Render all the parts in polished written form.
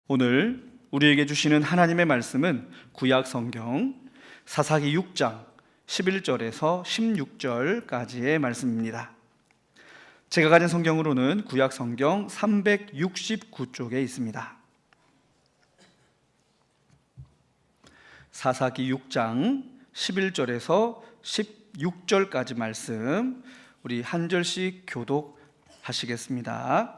오늘 우리에게 주시는 하나님의 말씀은 구약 성경 사사기 6장 11절에서 16절까지의 말씀입니다. 제가 가진 성경으로는 구약 성경 369쪽에 있습니다. 사사기 6장 11절에서 16절까지 말씀 우리 한 절씩 교독하시겠습니다.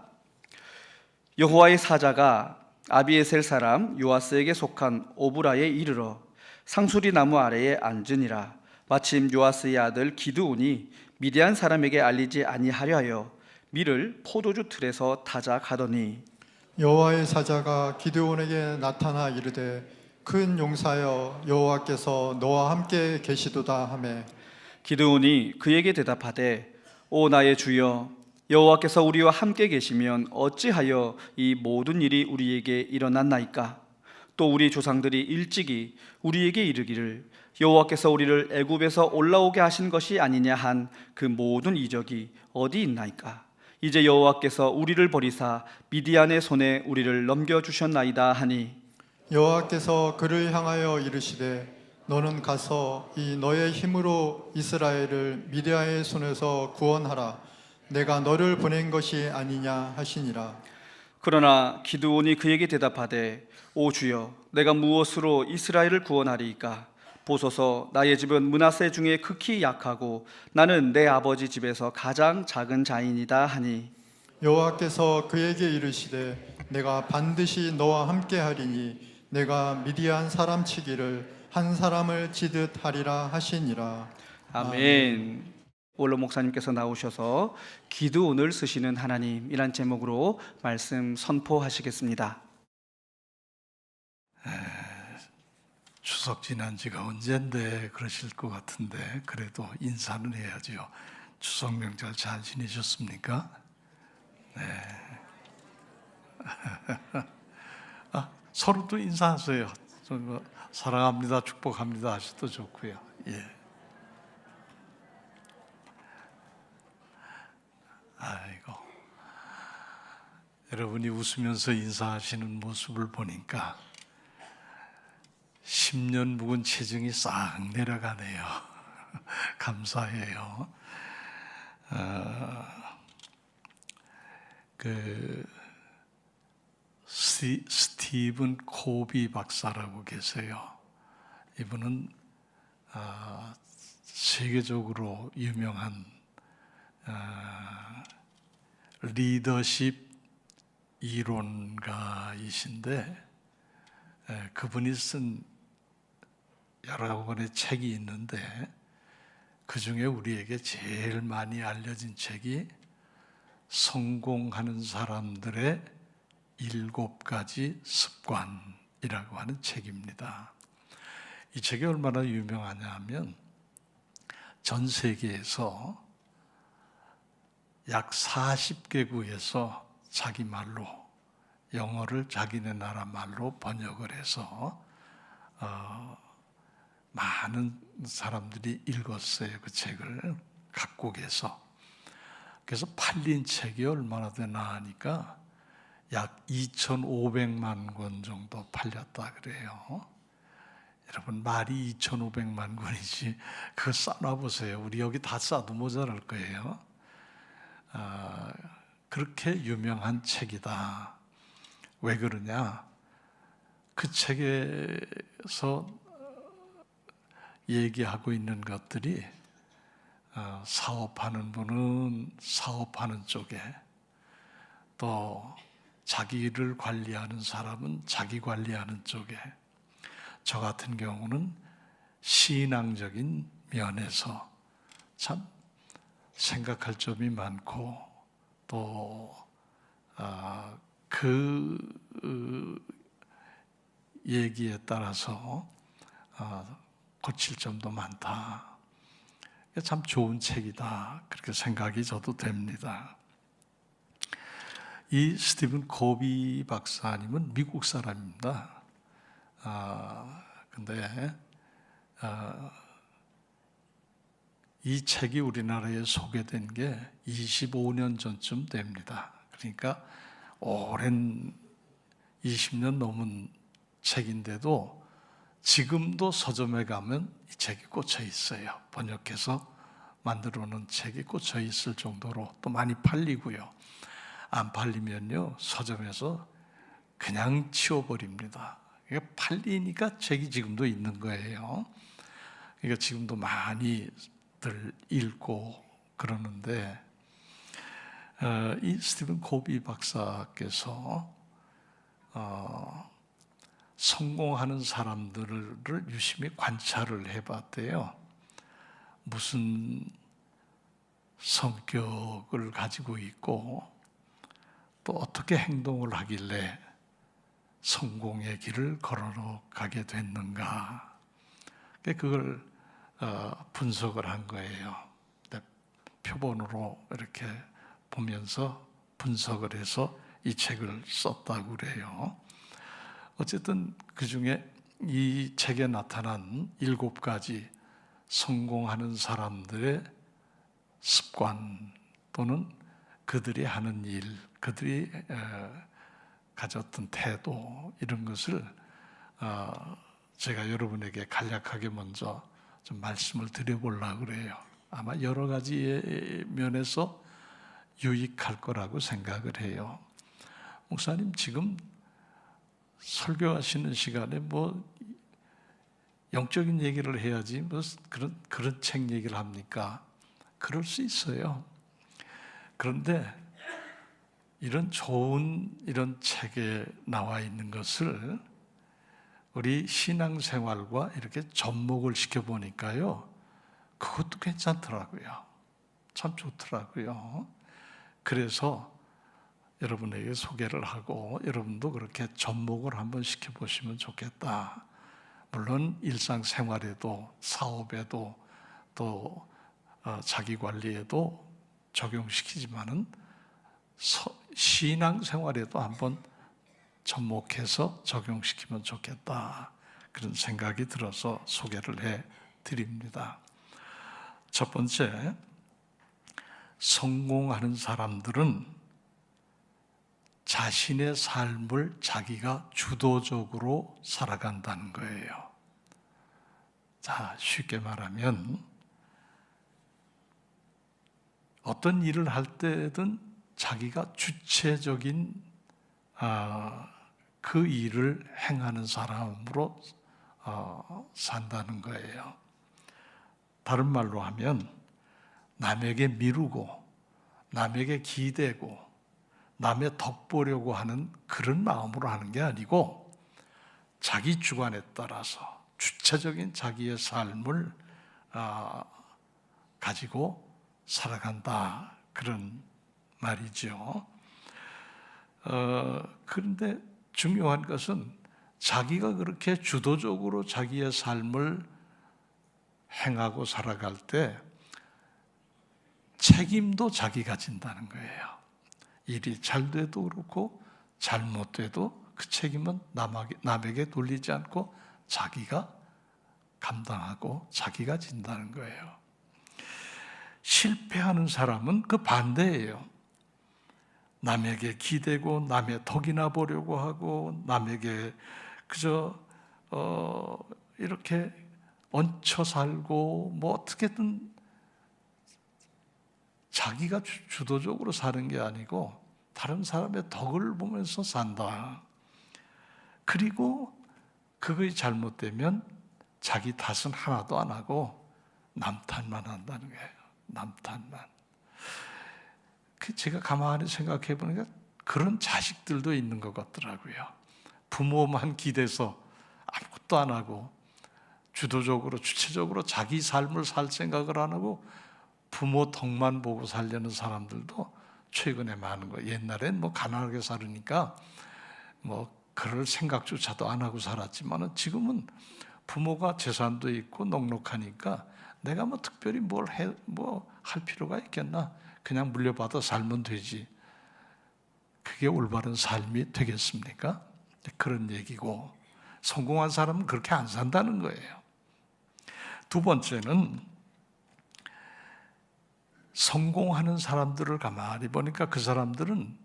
여호와의 사자가 아비에셀 사람 요아스에게 속한 오브라에 이르러 상수리 나무 아래에 앉으니라. 마침 요아스의 아들 기드온이 미디안 사람에게 알리지 아니하려 하여 밀을 포도주 틀에서 타자 가더니 여호와의 사자가 기드온에게 나타나 이르되 큰 용사여 여호와께서 너와 함께 계시도다 하매 기드온이 그에게 대답하되 오 나의 주여 여호와께서 우리와 함께 계시면 어찌하여 이 모든 일이 우리에게 일어났나이까? 또 우리 조상들이 일찍이 우리에게 이르기를 여호와께서 우리를 애굽에서 올라오게 하신 것이 아니냐 한 그 모든 이적이 어디 있나이까? 이제 여호와께서 우리를 버리사 미디안의 손에 우리를 넘겨주셨나이다 하니 여호와께서 그를 향하여 이르시되 너는 가서 이 너의 힘으로 이스라엘을 미디안의 손에서 구원하라. 내가 너를 보낸 것이 아니냐 하시니라. 그러나 기드온이 그에게 대답하되 오 주여 내가 무엇으로 이스라엘을 구원하리이까? 보소서 나의 집은 므낫세 중에 극히 약하고 나는 내 아버지 집에서 가장 작은 자이니이다 하니 여호와께서 그에게 이르시되 내가 반드시 너와 함께 하리니 내가 미디안 사람 치기를 한 사람을 치듯 하리라 하시니라. 아멘. 원로 목사님께서 나오셔서 기드온을 쓰시는 하나님이란 제목으로 말씀 선포하시겠습니다. 추석 지난 지가 언젠데 그러실 것 같은데 그래도 인사는 해야죠. 추석 명절 잘 지내셨습니까? 네. 서로도 인사하세요. 사랑합니다, 축복합니다 하셔도 좋고요. 예. 아이고, 여러분이 웃으면서 인사하시는 모습을 보니까 10년 묵은 체중이 싹 내려가네요. 감사해요. 스티븐 코비 박사라고 계세요. 이분은 세계적으로 유명한 리더십 이론가이신데 그분이 쓴 여러 권의 책이 있는데 그 중에 우리에게 제일 많이 알려진 책이 성공하는 사람들의 7가지 습관이라고 하는 책입니다. 이 책이 얼마나 유명하냐 하면 전 세계에서 약 40개국에서 자기 말로 영어를 자기네 나라 말로 번역을 해서 많은 사람들이 읽었어요. 그 책을 각국에서. 그래서 팔린 책이 얼마나 되나 하니까 약 2,500만 권 정도 팔렸다 그래요. 여러분 말이 2,500만 권이지 그거 싸놔보세요. 우리 여기 다 싸도 모자랄 거예요. 그렇게 유명한 책이다. 왜 그러냐? 그 책에서 얘기하고 있는 것들이 사업하는 분은 사업하는 쪽에, 또 자기를 관리하는 사람은 자기 관리하는 쪽에, 저 같은 경우는 신앙적인 면에서 참 생각할 점이 많고 또 그 얘기에 따라서 고칠 점도 많다. 참 좋은 책이다. 그렇게 생각이 저도 됩니다. 이 스티븐 코비 박사님은 미국 사람입니다. 근데 이 책이 우리나라에 소개된 게 25년 전쯤 됩니다. 그러니까 오랜 20년 넘은 책인데도 지금도 서점에 가면 이 책이 꽂혀 있어요. 번역해서 만들어 놓은 책이 꽂혀 있을 정도로 또 많이 팔리고요. 안 팔리면요, 서점에서 그냥 치워버립니다. 이게 팔리니까 책이 지금도 있는 거예요. 그러니까 지금도 많이들 읽고 그러는데, 이 스티븐 코비 박사께서 성공하는 사람들을 유심히 관찰을 해봤대요. 무슨 성격을 가지고 있고 또 어떻게 행동을 하길래 성공의 길을 걸어가게 됐는가. 그걸 분석을 한 거예요. 표본으로 이렇게 보면서 분석을 해서 이 책을 썼다고 그래요. 어쨌든 그 중에 이 책에 나타난 7가지 성공하는 사람들의 습관 또는 그들이 하는 일, 그들이 가졌던 태도, 이런 것을 제가 여러분에게 간략하게 먼저 좀 말씀을 드려보려고 그래요. 아마 여러 가지 면에서 유익할 거라고 생각을 해요. 목사님, 지금 설교하시는 시간에 뭐 영적인 얘기를 해야지 뭐 그런 책 얘기를 합니까? 그럴 수 있어요. 그런데 이런 좋은 이런 책에 나와 있는 것을 우리 신앙생활과 이렇게 접목을 시켜보니까요, 그것도 괜찮더라고요. 참 좋더라고요. 그래서 여러분에게 소개를 하고 여러분도 그렇게 접목을 한번 시켜보시면 좋겠다. 물론 일상생활에도, 사업에도, 또 자기관리에도 적용시키지만은 신앙생활에도 한번 접목해서 적용시키면 좋겠다, 그런 생각이 들어서 소개를 해드립니다. 첫 번째, 성공하는 사람들은 자신의 삶을 자기가 주도적으로 살아간다는 거예요. 자, 쉽게 말하면 어떤 일을 할 때든 자기가 주체적인 그 일을 행하는 사람으로 산다는 거예요. 다른 말로 하면 남에게 미루고 남에게 기대고 남의 덕보려고 하는 그런 마음으로 하는 게 아니고 자기 주관에 따라서 주체적인 자기의 삶을 가지고 살아간다, 그런 말이죠. 그런데 중요한 것은 자기가 그렇게 주도적으로 자기의 삶을 행하고 살아갈 때 책임도 자기가 진다는 거예요. 일이 잘 돼도 그렇고 잘못돼도 그 책임은 남에게 돌리지 않고 자기가 감당하고 자기가 진다는 거예요. 실패하는 사람은 그 반대예요. 남에게 기대고 남의 덕이나 보려고 하고 남에게 그저 이렇게 얹혀 살고 뭐 어떻게든 자기가 주도적으로 사는 게 아니고 다른 사람의 덕을 보면서 산다. 그리고 그것이 잘못되면 자기 탓은 하나도 안 하고 남 탓만 한다는 거예요. 남 탓만. 제가 가만히 생각해 보니까 그런 자식들도 있는 것 같더라고요. 부모만 기대서 아무것도 안 하고 주도적으로 주체적으로 자기 삶을 살 생각을 안 하고 부모 덕만 보고 살려는 사람들도 최근에 많은 거예요. 옛날엔 뭐 가난하게 살으니까 뭐 그럴 생각조차도 안 하고 살았지만 지금은 부모가 재산도 있고 넉넉하니까 내가 뭐 특별히 뭘 할 필요가 있겠나? 그냥 물려받아 살면 되지. 그게 올바른 삶이 되겠습니까? 그런 얘기고, 성공한 사람은 그렇게 안 산다는 거예요. 두 번째는 성공하는 사람들을 가만히 보니까 그 사람들은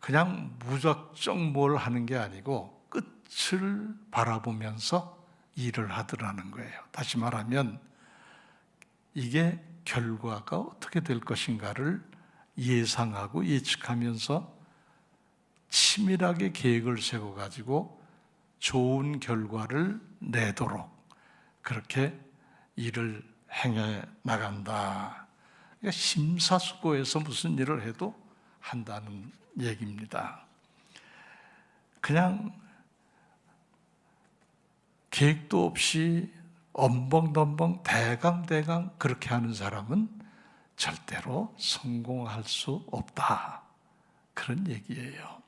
그냥 무작정 뭘 하는 게 아니고 끝을 바라보면서 일을 하더라는 거예요. 다시 말하면 이게 결과가 어떻게 될 것인가를 예상하고 예측하면서 치밀하게 계획을 세워가지고 좋은 결과를 내도록 그렇게 일을 행해 나간다. 그러니까 심사숙고해서 무슨 일을 해도 한다는 얘기입니다. 그냥 계획도 없이 엄벙덤벙 대강대강 그렇게 하는 사람은 절대로 성공할 수 없다. 그런 얘기예요.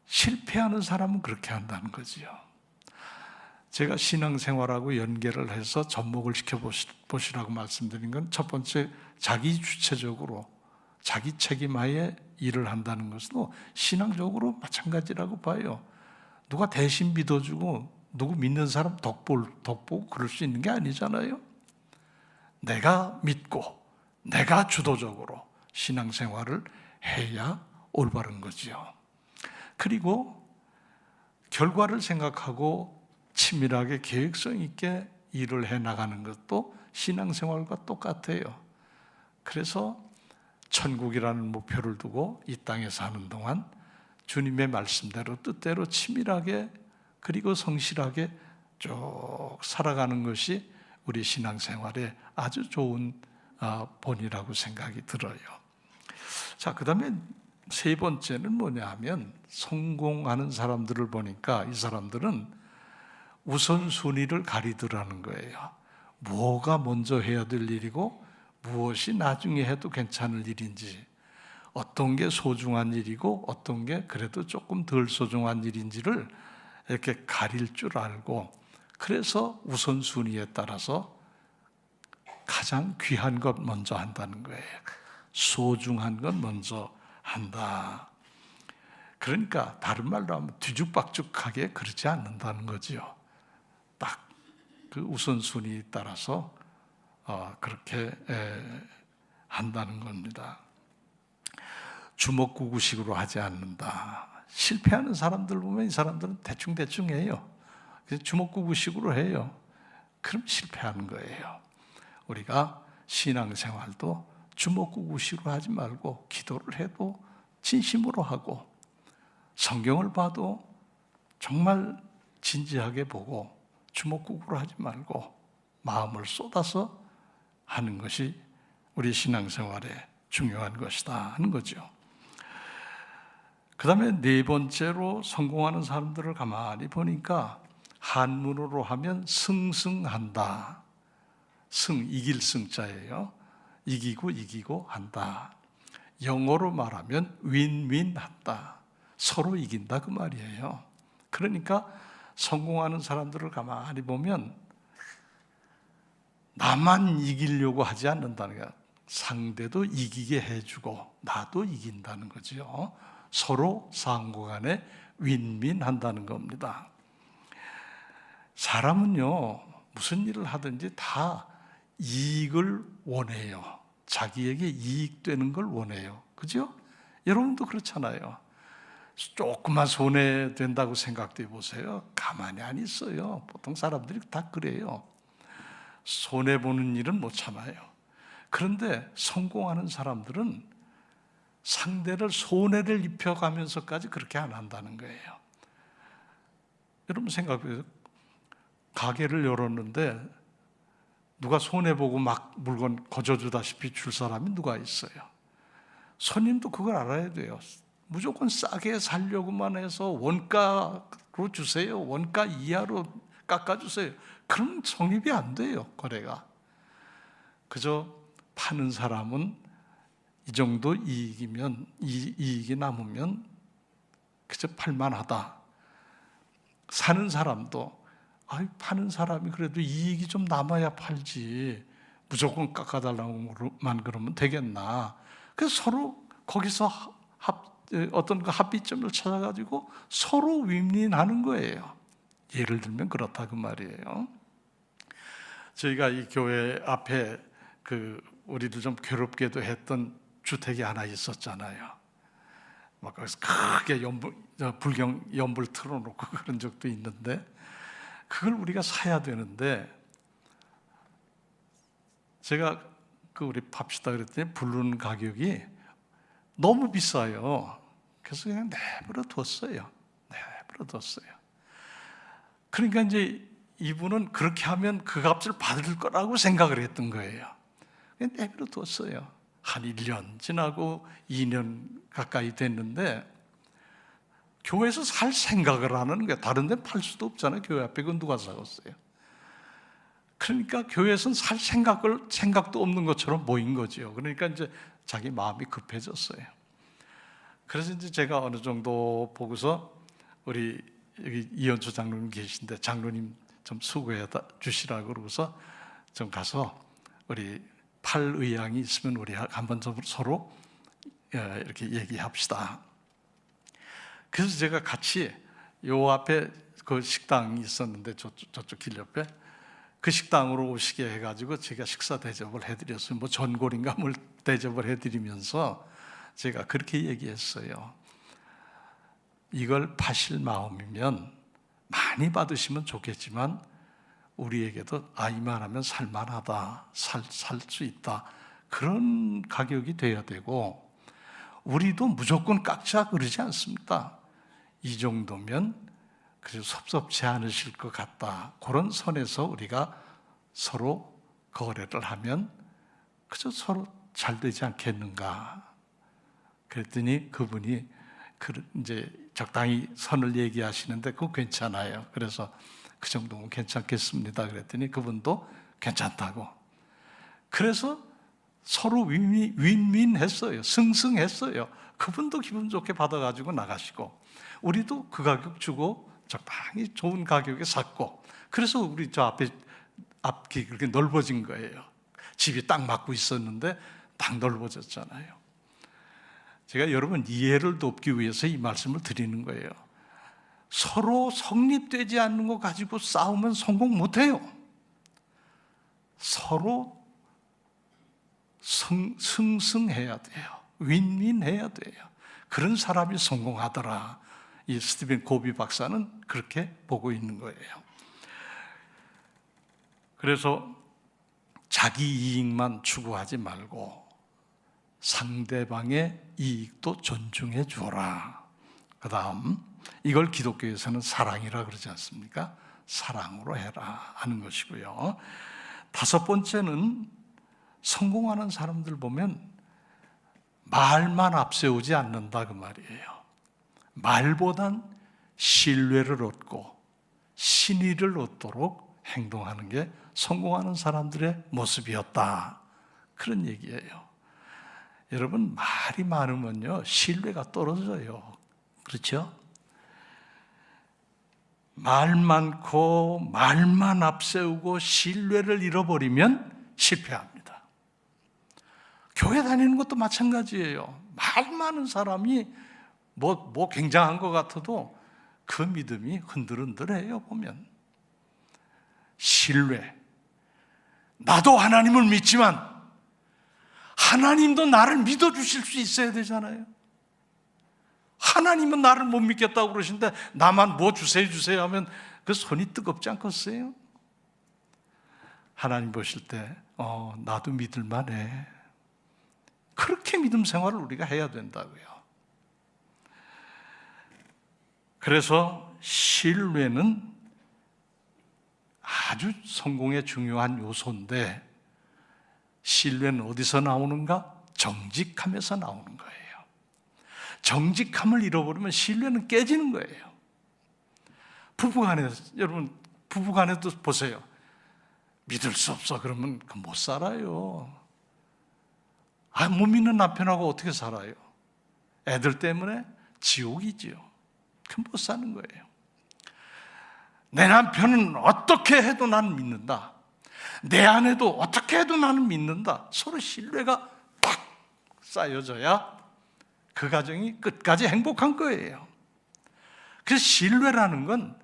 실패하는 사람은 그렇게 한다는 거지요. 제가 신앙생활하고 연계를 해서 접목을 시켜보시라고 말씀드린 건 첫 번째, 자기 주체적으로 자기 책임하에 일을 한다는 것은 신앙적으로 마찬가지라고 봐요. 누가 대신 믿어주고 누구 믿는 사람 덕보고 그럴 수 있는 게 아니잖아요. 내가 믿고 내가 주도적으로 신앙생활을 해야 올바른 거지요. 그리고 결과를 생각하고 치밀하게 계획성 있게 일을 해나가는 것도 신앙생활과 똑같아요. 그래서 천국이라는 목표를 두고 이 땅에 사는 동안 주님의 말씀대로 뜻대로 치밀하게 그리고 성실하게 쭉 살아가는 것이 우리 신앙생활의 아주 좋은 본이라고 생각이 들어요. 자, 그 다음에 세 번째는 뭐냐 하면 성공하는 사람들을 보니까 이 사람들은 우선순위를 가리더라는 거예요. 뭐가 먼저 해야 될 일이고 무엇이 나중에 해도 괜찮을 일인지, 어떤 게 소중한 일이고 어떤 게 그래도 조금 덜 소중한 일인지를 이렇게 가릴 줄 알고, 그래서 우선순위에 따라서 가장 귀한 것 먼저 한다는 거예요. 소중한 것 먼저 한다. 그러니까 다른 말로 하면 뒤죽박죽하게 그러지 않는다는 거지요. 딱 그 우선순위에 따라서 그렇게 한다는 겁니다. 주먹구구식으로 하지 않는다. 실패하는 사람들 보면 이 사람들은 대충대충 해요. 그래서 주먹구구식으로 해요. 그럼 실패하는 거예요. 우리가 신앙생활도 주먹구구식으로 하지 말고 기도를 해도 진심으로 하고 성경을 봐도 정말 진지하게 보고 주먹구구로 하지 말고 마음을 쏟아서 하는 것이 우리 신앙생활에 중요한 것이다 하는 거죠. 그 다음에 네 번째로 성공하는 사람들을 가만히 보니까 한문으로 하면 승승한다. 승, 이길 승자예요. 이기고 한다. 영어로 말하면 윈윈한다. 서로 이긴다 그 말이에요. 그러니까 성공하는 사람들을 가만히 보면 나만 이기려고 하지 않는다는 거야. 상대도 이기게 해주고 나도 이긴다는 거죠. 서로 상호간에 윈윈한다는 겁니다. 사람은요, 무슨 일을 하든지 다 이익을 원해요. 자기에게 이익되는 걸 원해요. 그죠? 여러분도 그렇잖아요. 조금만 손해된다고 생각해 보세요. 가만히 안 있어요. 보통 사람들이 다 그래요. 손해보는 일은 못 참아요. 그런데 성공하는 사람들은 상대를 손해를 입혀가면서까지 그렇게 안 한다는 거예요. 여러분 생각해보세요. 가게를 열었는데 누가 손해보고 막 물건 거저주다시피 줄 사람이 누가 있어요? 손님도 그걸 알아야 돼요. 무조건 싸게 살려고만 해서 원가로 주세요. 원가 이하로 깎아주세요. 그럼 성립이 안 돼요, 거래가. 그저 파는 사람은 이 정도 이익이면, 이익이 남으면 그저 팔만하다. 사는 사람도 파는 사람이 그래도 이익이 좀 남아야 팔지. 무조건 깎아달라고만 그러면 되겠나. 그래서 서로 거기서 어떤 그 합의점을 찾아가지고 서로 윈윈하는 거예요. 예를 들면 그렇다 그 말이에요. 저희가 이 교회 앞에 우리들 좀 괴롭게도 했던 주택이 하나 있었잖아요. 막 거기서 크게 불경 연불 틀어놓고 그런 적도 있는데, 그걸 우리가 사야 되는데, 제가 우리 팝시다 그랬더니 부르는 가격이 너무 비싸요. 그래서 그냥 내버려 뒀어요. 그러니까 이제 이분은 그렇게 하면 그 값을 받을 거라고 생각을 했던 거예요. 그냥 내버려 뒀어요. 한 1년 지나고 2년 가까이 됐는데 교회에서 살 생각을 하는 거예요. 다른 데는 팔 수도 없잖아요. 교회 앞에 그건 누가 사겠어요. 그러니까 교회에서는 살 생각도 없는 것처럼 보인 거죠. 그러니까 이제 자기 마음이 급해졌어요. 그래서 이제 제가 어느 정도 보고서 우리 여기 이현주 장로님 계신데, 장로님 좀 수고해 주시라고 그러고서 좀 가서 우리 팔 의향이 있으면 우리 한번 좀 서로 이렇게 얘기합시다. 그래서 제가 같이 요 앞에 그 식당이 있었는데 저쪽 길 옆에 그 식당으로 오시게 해가지고 제가 식사 대접을 해드렸어요. 뭐 전골인가 뭘 대접을 해드리면서 제가 그렇게 얘기했어요. 이걸 파실 마음이면 많이 받으시면 좋겠지만 우리에게도 이만하면 살만하다, 살 수 있다, 그런 가격이 돼야 되고, 우리도 무조건 깎자 그러지 않습니다. 이 정도면 그래서 섭섭지 않으실 것 같다, 그런 선에서 우리가 서로 거래를 하면 그저 서로 잘 되지 않겠는가. 그랬더니 그분이 이제 적당히 선을 얘기하시는데 그거 괜찮아요. 그래서 그 정도면 괜찮겠습니다. 그랬더니 그분도 괜찮다고. 그래서 서로 윈윈했어요. 승승했어요. 그분도 기분 좋게 받아가지고 나가시고, 우리도 그 가격 주고 적당히 좋은 가격에 샀고, 그래서 우리 저 앞이 그렇게 넓어진 거예요. 집이 딱 맞고 있었는데 딱 넓어졌잖아요. 제가 여러분 이해를 돕기 위해서 이 말씀을 드리는 거예요. 서로 성립되지 않는 거 가지고 싸우면 성공 못해요. 서로 승승해야 돼요. 윈윈해야 돼요. 그런 사람이 성공하더라. 이 스티븐 고비 박사는 그렇게 보고 있는 거예요. 그래서 자기 이익만 추구하지 말고 상대방의 이익도 존중해 주어라. 그 다음, 이걸 기독교에서는 사랑이라 그러지 않습니까? 사랑으로 해라 하는 것이고요. 다섯 번째는 성공하는 사람들 보면 말만 앞세우지 않는다, 그 말이에요. 말보단 신뢰를 얻고 신의를 얻도록 행동하는 게 성공하는 사람들의 모습이었다, 그런 얘기예요. 여러분, 말이 많으면요 신뢰가 떨어져요. 그렇죠? 말 많고 말만 앞세우고 신뢰를 잃어버리면 실패합니다. 교회 다니는 것도 마찬가지예요. 말 많은 사람이 뭐 굉장한 것 같아도 그 믿음이 흔들흔들해요. 보면 신뢰, 나도 하나님을 믿지만 하나님도 나를 믿어주실 수 있어야 되잖아요. 하나님은 나를 못 믿겠다고 그러시는데 나만 뭐 주세요 하면 그 손이 뜨겁지 않겠어요? 하나님 보실 때 나도 믿을만해, 그렇게 믿음 생활을 우리가 해야 된다고요. 그래서 신뢰는 아주 성공의 중요한 요소인데, 신뢰는 어디서 나오는가? 정직함에서 나오는 거예요. 정직함을 잃어버리면 신뢰는 깨지는 거예요. 여러분 부부간에도 보세요. 믿을 수 없어 그러면 못 살아요. 못 믿는 남편하고 어떻게 살아요? 애들 때문에 지옥이지요. 그럼 못 사는 거예요. 내 남편은 어떻게 해도 나는 믿는다, 내 아내도 어떻게 해도 나는 믿는다. 서로 신뢰가 딱 쌓여져야 그 가정이 끝까지 행복한 거예요. 그래서 신뢰라는 건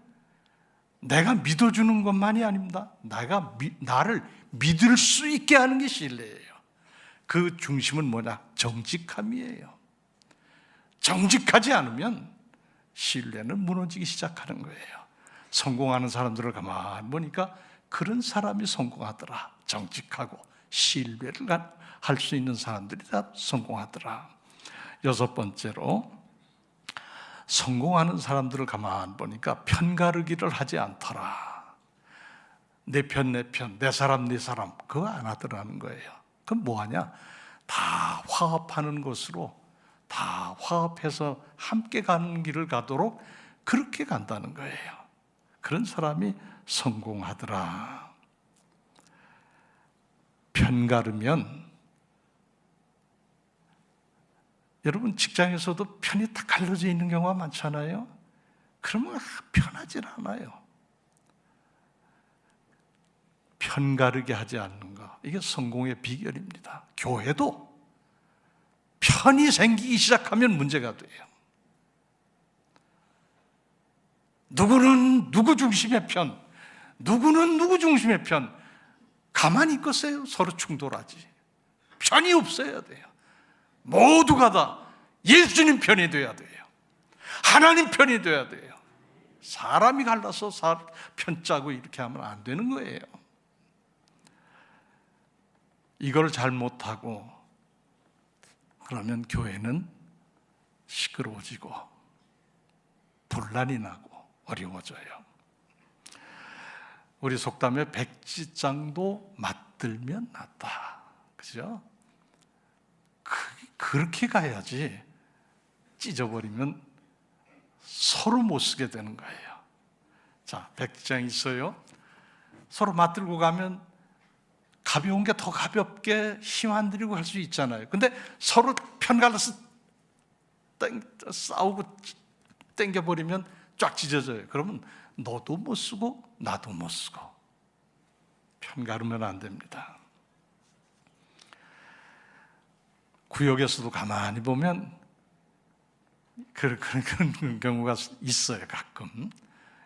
내가 믿어주는 것만이 아닙니다. 나를 믿을 수 있게 하는 게 신뢰예요. 그 중심은 뭐냐? 정직함이에요. 정직하지 않으면 신뢰는 무너지기 시작하는 거예요. 성공하는 사람들을 가만히 보니까 그런 사람이 성공하더라. 정직하고 신뢰를 할 수 있는 사람들이 다 성공하더라. 여섯 번째로, 성공하는 사람들을 가만히 보니까 편가르기를 하지 않더라. 내 편, 내 편, 내 사람, 내 사람, 그거 안 하더라는 거예요. 그럼 뭐 하냐? 다 화합하는 것으로, 다 화합해서 함께 가는 길을 가도록 그렇게 간다는 거예요. 그런 사람이 성공하더라. 편가르면, 여러분 직장에서도 편이 딱 갈라져 있는 경우가 많잖아요. 그러면 편하질 않아요. 편가르게 하지 않는 것, 이게 성공의 비결입니다. 교회도 편이 생기기 시작하면 문제가 돼요. 누구는 누구 중심의 편, 누구는 누구 중심의 편, 가만히 있겠어요? 서로 충돌하지. 편이 없어야 돼요. 모두가 다 예수님 편이 돼야 돼요. 하나님 편이 돼야 돼요. 사람이 갈라서 편 짜고 이렇게 하면 안 되는 거예요. 이걸 잘못하고 그러면 교회는 시끄러워지고 분란이 나고 어려워져요. 우리 속담에 백지장도 맞들면 낫다. 그죠? 그렇게 가야지 찢어버리면 서로 못 쓰게 되는 거예요. 자, 백지장이 있어요. 서로 맞들고 가면 가벼운 게 더 가볍게 힘 안 들이고 할 수 있잖아요. 근데 서로 편 갈라서 싸우고 땡겨버리면 쫙 찢어져요. 그러면 너도 못 쓰고 나도 못 쓰고. 편 가르면 안 됩니다. 구역에서도 가만히 보면 그런 경우가 있어요, 가끔.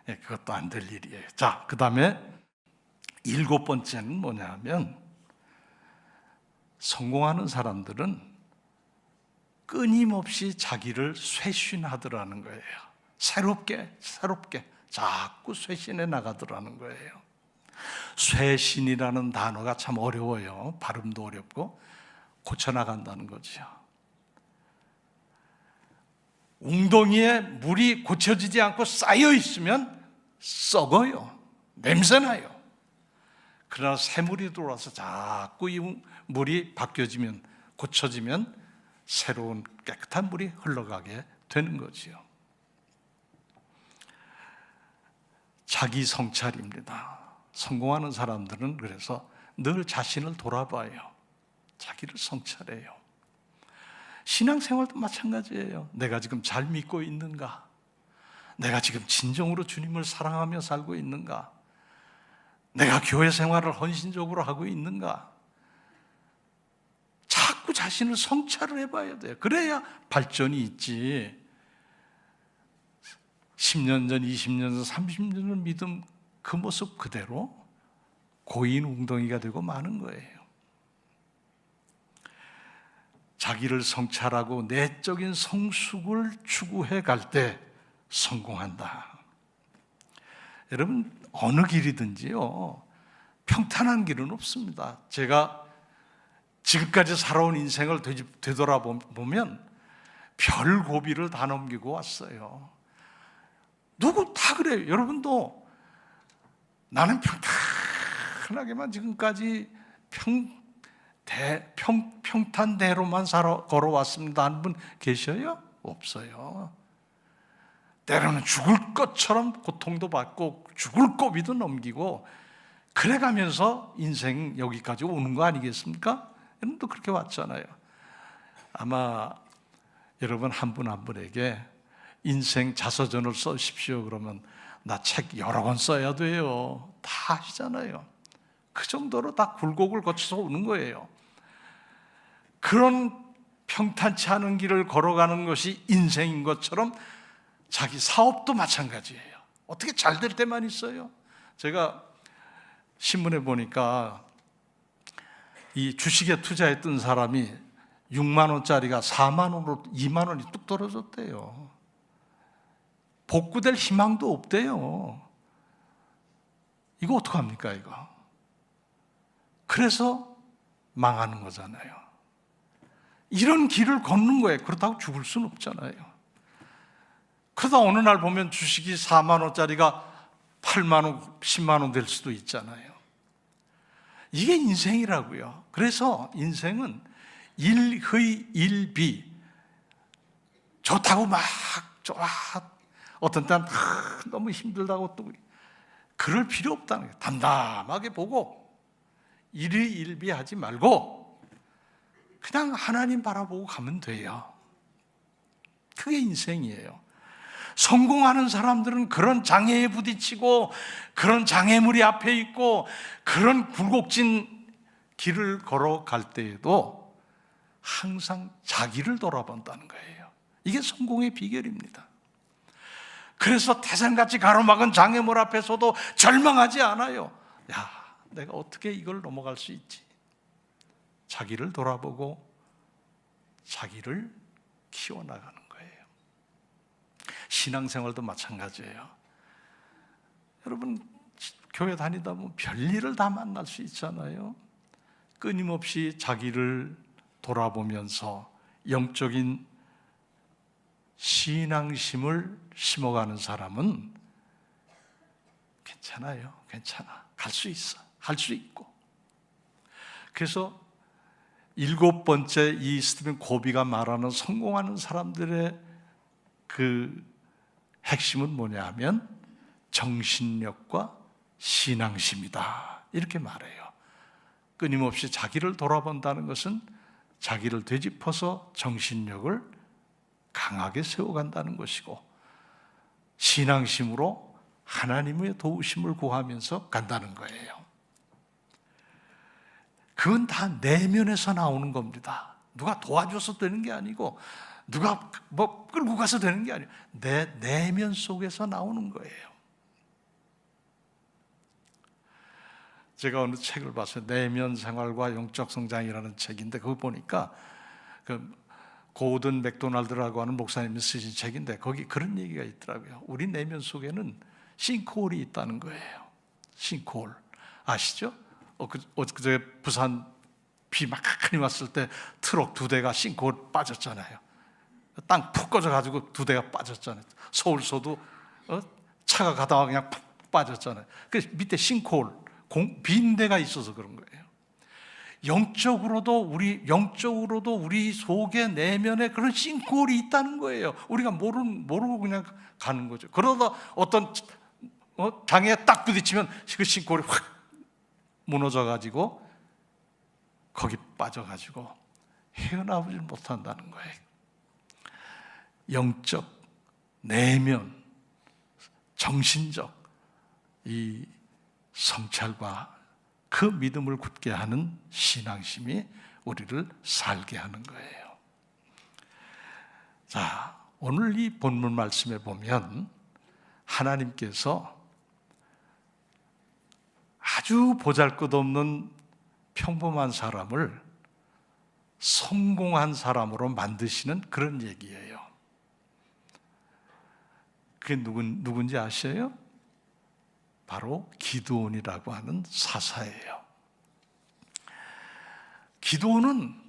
그것도 안 될 일이에요. 자, 그 다음에 일곱 번째는 뭐냐면, 성공하는 사람들은 끊임없이 자기를 쇄신하더라는 거예요. 새롭게 자꾸 쇄신해 나가더라는 거예요. 쇄신이라는 단어가 참 어려워요. 발음도 어렵고 고쳐나간다는 거죠. 웅덩이에 물이 고쳐지지 않고 쌓여 있으면 썩어요. 냄새나요. 그러나 새물이 들어와서 자꾸 이 물이 바뀌어지면, 고쳐지면 새로운 깨끗한 물이 흘러가게 되는 거지요. 자기 성찰입니다. 성공하는 사람들은 그래서 늘 자신을 돌아봐요. 자기를 성찰해요. 신앙생활도 마찬가지예요. 내가 지금 잘 믿고 있는가? 내가 지금 진정으로 주님을 사랑하며 살고 있는가? 내가 교회 생활을 헌신적으로 하고 있는가? 자꾸 자신을 성찰을 해봐야 돼요. 그래야 발전이 있지. 10년 전, 20년 전, 30년 전 믿음 그 모습 그대로 고인 웅덩이가 되고 마는 거예요. 자기를 성찰하고 내적인 성숙을 추구해 갈 때 성공한다. 여러분, 어느 길이든지요, 평탄한 길은 없습니다. 제가 지금까지 살아온 인생을 되돌아보면 별 고비를 다 넘기고 왔어요. 누구 다 그래요. 여러분도 나는 평탄하게만 지금까지 평탄대로만 걸어왔습니다 하는 분 계셔요? 없어요. 때로는 죽을 것처럼 고통도 받고 죽을 고비도 넘기고 그래가면서 인생 여기까지 오는 거 아니겠습니까? 여러분도 그렇게 왔잖아요. 아마 여러분 한 분 한 분에게 인생 자서전을 써십시오 그러면 나 책 여러 권 써야 돼요. 다 하시잖아요. 그 정도로 다 굴곡을 거쳐서 오는 거예요. 그런 평탄치 않은 길을 걸어가는 것이 인생인 것처럼 자기 사업도 마찬가지예요. 어떻게 잘 될 때만 있어요? 제가 신문에 보니까 이 주식에 투자했던 사람이 6만 원짜리가 4만 원으로 2만 원이 뚝 떨어졌대요. 복구될 희망도 없대요. 이거 어떡합니까 이거? 그래서 망하는 거잖아요. 이런 길을 걷는 거예요. 그렇다고 죽을 수는 없잖아요. 그러다 어느 날 보면 주식이 4만 원짜리가 8만 원, 10만 원 될 수도 있잖아요. 이게 인생이라고요. 그래서 인생은 일의 일비, 좋다고 막 좋아, 어떤 때는 너무 힘들다고 또 그럴 필요 없다는 거예요. 담담하게 보고 일의 일비하지 말고 그냥 하나님 바라보고 가면 돼요. 그게 인생이에요. 성공하는 사람들은 그런 장애에 부딪히고 그런 장애물이 앞에 있고 그런 굴곡진 길을 걸어갈 때에도 항상 자기를 돌아본다는 거예요. 이게 성공의 비결입니다. 그래서 태산같이 가로막은 장애물 앞에서도 절망하지 않아요. 야, 내가 어떻게 이걸 넘어갈 수 있지? 자기를 돌아보고 자기를 키워나가는 거예요. 신앙생활도 마찬가지예요. 여러분, 교회 다니다 보면 별일을 다 만날 수 있잖아요. 끊임없이 자기를 돌아보면서 영적인 신앙심을 심어가는 사람은 괜찮아요. 괜찮아. 갈 수 있어. 할 수 있고. 그래서 7번째 이 스티븐 코비가 말하는 성공하는 사람들의 그 핵심은 뭐냐 하면 정신력과 신앙심이다. 이렇게 말해요. 끊임없이 자기를 돌아본다는 것은 자기를 되짚어서 정신력을 강하게 세워간다는 것이고, 신앙심으로 하나님의 도우심을 구하면서 간다는 거예요. 그건 다 내면에서 나오는 겁니다. 누가 도와줘서 되는 게 아니고 누가 뭐 끌고 가서 되는 게 아니에요. 내 내면 속에서 나오는 거예요. 제가 어느 책을 봤어요. 내면 생활과 영적 성장이라는 책인데 그거 보니까 그 고든 맥도날드라고 하는 목사님이 쓰신 책인데 거기 그런 얘기가 있더라고요. 우리 내면 속에는 싱크홀이 있다는 거예요. 싱크홀 아시죠? 엊그제 부산 비 막 많이 왔을 때 트럭 2대가 싱크홀 빠졌잖아요. 땅 푹 꺼져가지고 2대가 빠졌잖아요. 서울서도 차가 가다가 그냥 푹 빠졌잖아요. 그래서 밑에 싱크홀 빈 데가 있어서 그런 거예요. 영적으로도 우리 속에 내면에 그런 싱크홀이 있다는 거예요. 우리가 모르고 그냥 가는 거죠. 그러다 어떤 장애에 딱 부딪히면 그 싱크홀이 확 무너져가지고 거기 빠져가지고 헤어나오질 못한다는 거예요. 영적, 내면, 정신적 이 성찰과 그 믿음을 굳게 하는 신앙심이 우리를 살게 하는 거예요. 자, 오늘 이 본문 말씀에 보면 하나님께서 아주 보잘것없는 평범한 사람을 성공한 사람으로 만드시는 그런 얘기예요. 그게 누군지 아세요? 바로 기드온이라고 하는 사사예요. 기드온은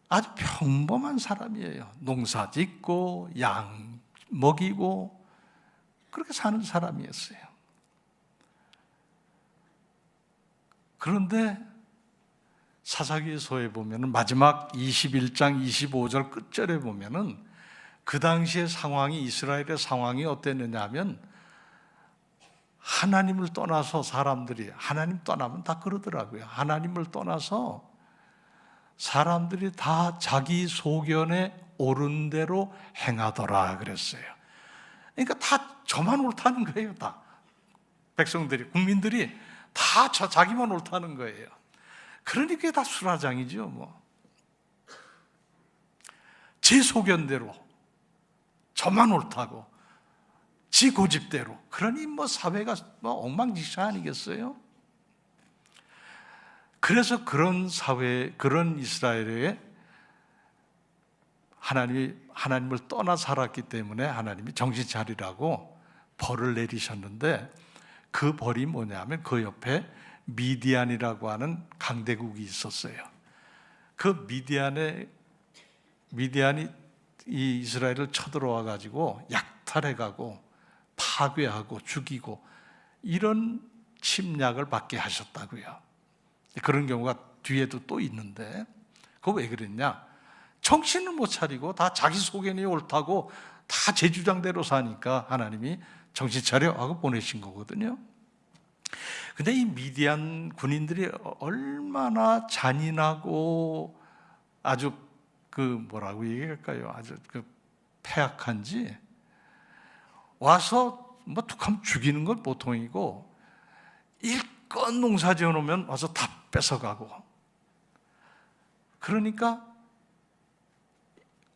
아주 평범한 사람이에요. 농사 짓고 양 먹이고 그렇게 사는 사람이었어요. 그런데 사사기서에 보면 마지막 21장 25절 끝절에 보면 그 당시의 상황이, 이스라엘의 상황이 어땠느냐 하면 하나님을 떠나서 사람들이, 하나님 떠나면 다 그러더라고요. 하나님을 떠나서 사람들이 다 자기 소견에 옳은 대로 행하더라 그랬어요. 그러니까 다 저만 옳다는 거예요. 다 백성들이, 국민들이 다 자기만 옳다는 거예요. 그러니까 그게 다 수라장이죠. 뭐 제 소견대로 저만 옳다고 지 고집대로, 그러니 뭐 사회가 뭐 엉망진창 아니겠어요? 그래서 그런 사회, 그런 이스라엘에 하나님을 떠나 살았기 때문에 하나님이 정신 차리라고 벌을 내리셨는데, 그 벌이 뭐냐면 그 옆에 미디안이라고 하는 강대국이 있었어요. 그 미디안이 이 이스라엘을 쳐들어와 가지고 약탈해가고 파괴하고 죽이고 이런 침략을 받게 하셨다고요. 그런 경우가 뒤에도 또 있는데, 그거 왜 그랬냐? 정신을 못 차리고 다 자기 소견이 옳다고 다 제 주장대로 사니까 하나님이 정신 차려 하고 보내신 거거든요. 근데 이 미디안 군인들이 얼마나 잔인하고 아주 뭐라고 얘기할까요? 아주 패악한지, 와서 뭐 툭하면 죽이는 건 보통이고, 일껏 농사 지어놓으면 와서 다 뺏어가고, 그러니까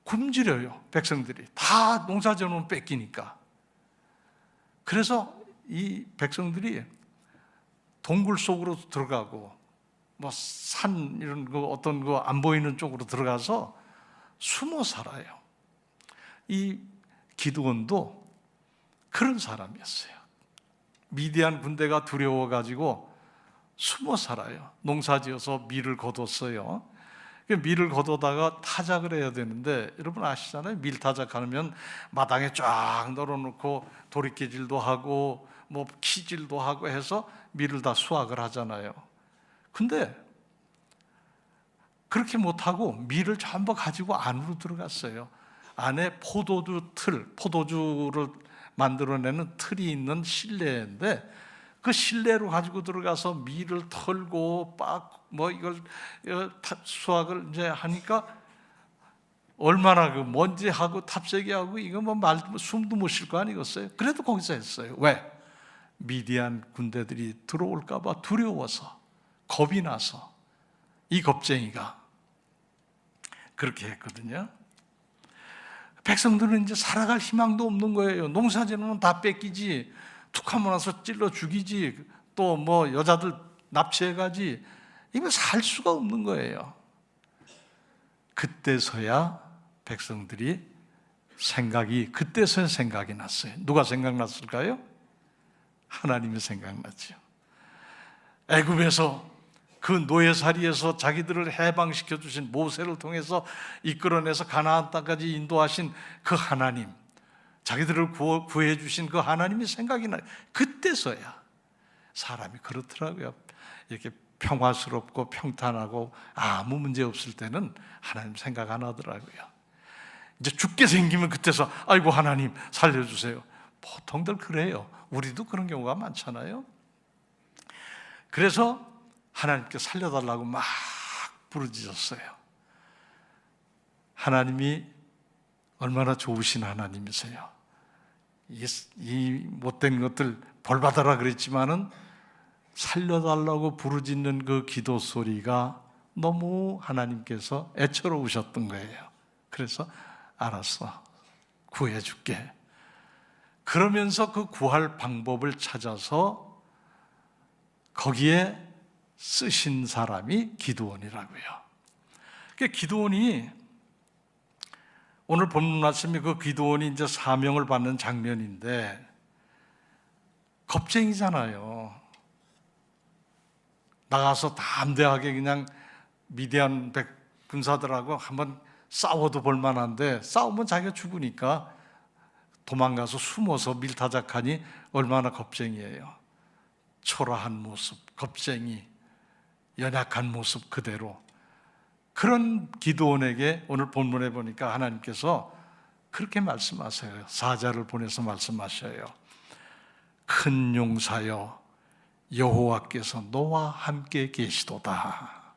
굶주려요. 백성들이 다 농사 지어놓으면 뺏기니까. 그래서 이 백성들이 동굴 속으로 들어가고 뭐 산 이런 거 어떤 거 안 보이는 쪽으로 들어가서 숨어 살아요. 이 기드온도 그런 사람이었어요. 미디안 군대가 두려워가지고 숨어 살아요. 농사지어서 밀을 거뒀어요. 밀을 거두다가 타작을 해야 되는데, 여러분 아시잖아요. 밀 타작하면 마당에 쫙 널어놓고 도리깨질도 하고 뭐 키질도 하고 해서 밀을 다 수확을 하잖아요. 근데 그렇게 못하고 밀을 전부 가지고 안으로 들어갔어요. 안에 포도주를 만들어내는 틀이 있는 실내인데, 그 실내로 가지고 들어가서 밀을 털고 이걸 수확을 이제 하니까 얼마나 먼지하고 탑재기하고 이거 숨도 못 쉴 거 아니겠어요? 그래도 거기서 했어요. 왜? 미디안 군대들이 들어올까봐 두려워서, 겁이 나서 이 겁쟁이가 그렇게 했거든요. 백성들은 이제 살아갈 희망도 없는 거예요. 농사지으면 다 뺏기지, 툭하면 와서 찔러 죽이지, 또 뭐 여자들 납치해가지, 이거 살 수가 없는 거예요. 그때서야 백성들이 그때서야 생각이 났어요. 누가 생각났을까요? 하나님이 생각났죠. 애굽에서 그 노예살이에서 자기들을 해방시켜 주신 모세를 통해서 이끌어내서 가나안 땅까지 인도하신 그 하나님, 자기들을 구해 주신 그 하나님이 생각이 나요. 그때서야. 사람이 그렇더라고요. 이렇게 평화스럽고 평탄하고 아무 문제 없을 때는 하나님 생각 안 하더라고요. 이제 죽게 생기면 그때서 아이고 하나님 살려주세요. 보통들 그래요. 우리도 그런 경우가 많잖아요. 그래서 하나님께 살려달라고 막 부르짖었어요. 하나님이 얼마나 좋으신 하나님이세요. 이 못된 것들 벌받아라 그랬지만은 살려달라고 부르짖는 그 기도 소리가 너무 하나님께서 애처로우셨던 거예요. 그래서 알았어, 구해줄게. 그러면서 그 구할 방법을 찾아서 거기에 쓰신 사람이 기드온이라고요. 그러니까 기드온이, 오늘 본문 말씀이 그 기드온이 이제 사명을 받는 장면인데, 겁쟁이잖아요. 나가서 담대하게 그냥 미디안 군사들하고 한번 싸워도 볼만한데, 싸우면 자기가 죽으니까 도망가서 숨어서 밀타작하니 얼마나 겁쟁이에요. 초라한 모습, 겁쟁이, 연약한 모습 그대로. 그런 기드온에게 오늘 본문에 보니까 하나님께서 그렇게 말씀하세요. 사자를 보내서 말씀하셔요. 큰 용사여, 여호와께서 너와 함께 계시도다.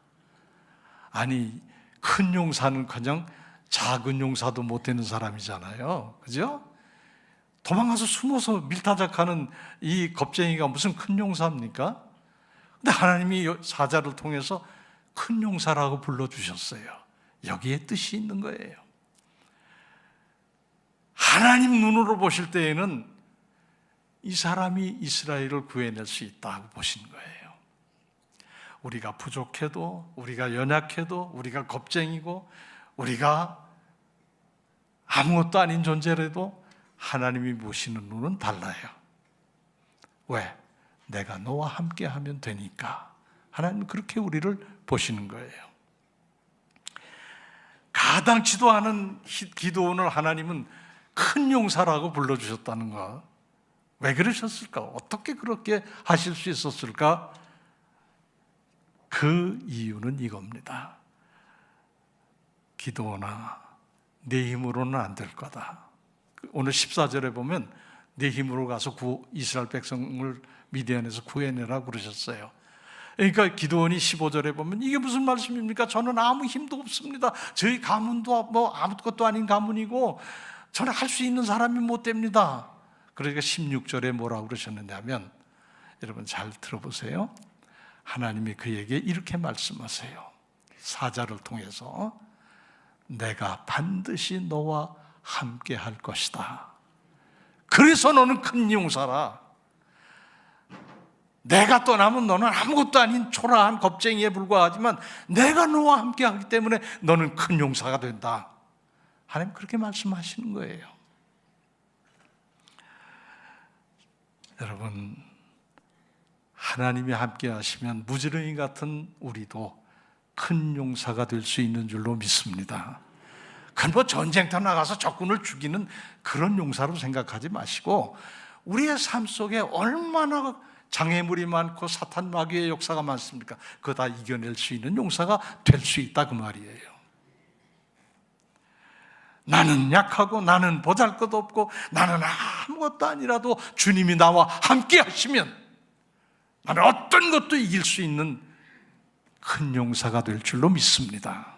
아니, 큰 용사는커녕 작은 용사도 못 되는 사람이잖아요. 그죠? 도망가서 숨어서 밀타작하는 이 겁쟁이가 무슨 큰 용사입니까? 근데 하나님이 사자를 통해서 큰 용사라고 불러주셨어요. 여기에 뜻이 있는 거예요. 하나님 눈으로 보실 때에는 이 사람이 이스라엘을 구해낼 수 있다고 보신 거예요. 우리가 부족해도, 우리가 연약해도, 우리가 겁쟁이고, 우리가 아무것도 아닌 존재라도 하나님이 보시는 눈은 달라요. 왜? 내가 너와 함께하면 되니까. 하나님은 그렇게 우리를 보시는 거예요. 가당치도 않은 기도원을 하나님은 큰 용사라고 불러주셨다는 거. 왜 그러셨을까? 어떻게 그렇게 하실 수 있었을까? 그 이유는 이겁니다. 기도원아, 내 힘으로는 안 될 거다. 오늘 14절에 보면 내 힘으로 가서 이스라엘 백성을 미디안에서 구해내라 그러셨어요. 그러니까 기도원이 15절에 보면 이게 무슨 말씀입니까? 저는 아무 힘도 없습니다. 저희 가문도 뭐 아무것도 아닌 가문이고 저는 할 수 있는 사람이 못 됩니다. 그러니까 16절에 뭐라고 그러셨느냐면, 여러분 잘 들어보세요. 하나님이 그에게 이렇게 말씀하세요. 사자를 통해서 내가 반드시 너와 함께 할 것이다. 그래서 너는 큰 용사라. 내가 떠나면 너는 아무것도 아닌 초라한 겁쟁이에 불과하지만 내가 너와 함께 하기 때문에 너는 큰 용사가 된다. 하나님 그렇게 말씀하시는 거예요. 여러분, 하나님이 함께 하시면 무지렁이 같은 우리도 큰 용사가 될 수 있는 줄로 믿습니다. 그건 뭐 전쟁터 나가서 적군을 죽이는 그런 용사로 생각하지 마시고, 우리의 삶 속에 얼마나 장애물이 많고 사탄 마귀의 역사가 많습니까? 그거 다 이겨낼 수 있는 용사가 될 수 있다 그 말이에요. 나는 약하고 나는 보잘것없고 나는 아무것도 아니라도 주님이 나와 함께 하시면 나는 어떤 것도 이길 수 있는 큰 용사가 될 줄로 믿습니다.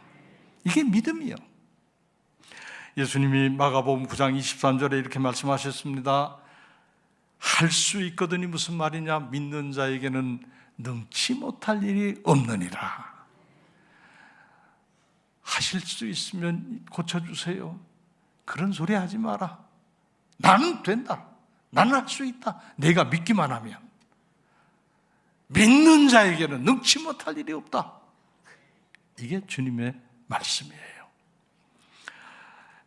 이게 믿음이요. 예수님이 마가복음 9장 23절에 이렇게 말씀하셨습니다. 할 수 있거든이 무슨 말이냐? 믿는 자에게는 능치 못할 일이 없느니라. 하실 수 있으면 고쳐주세요. 그런 소리 하지 마라. 나는 된다. 나는 할 수 있다. 내가 믿기만 하면. 믿는 자에게는 능치 못할 일이 없다. 이게 주님의 말씀이에요.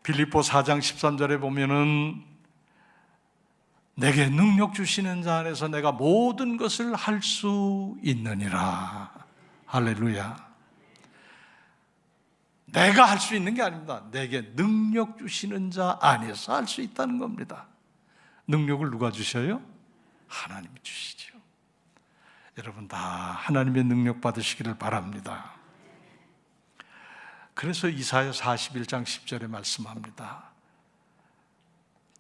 빌립보 4장 13절에 보면은 내게 능력 주시는 자 안에서 내가 모든 것을 할 수 있느니라. 할렐루야. 내가 할 수 있는 게 아닙니다. 내게 능력 주시는 자 안에서 할 수 있다는 겁니다. 능력을 누가 주셔요? 하나님이 주시죠. 여러분 다 하나님의 능력 받으시기를 바랍니다. 그래서 이사야 41장 10절에 말씀합니다.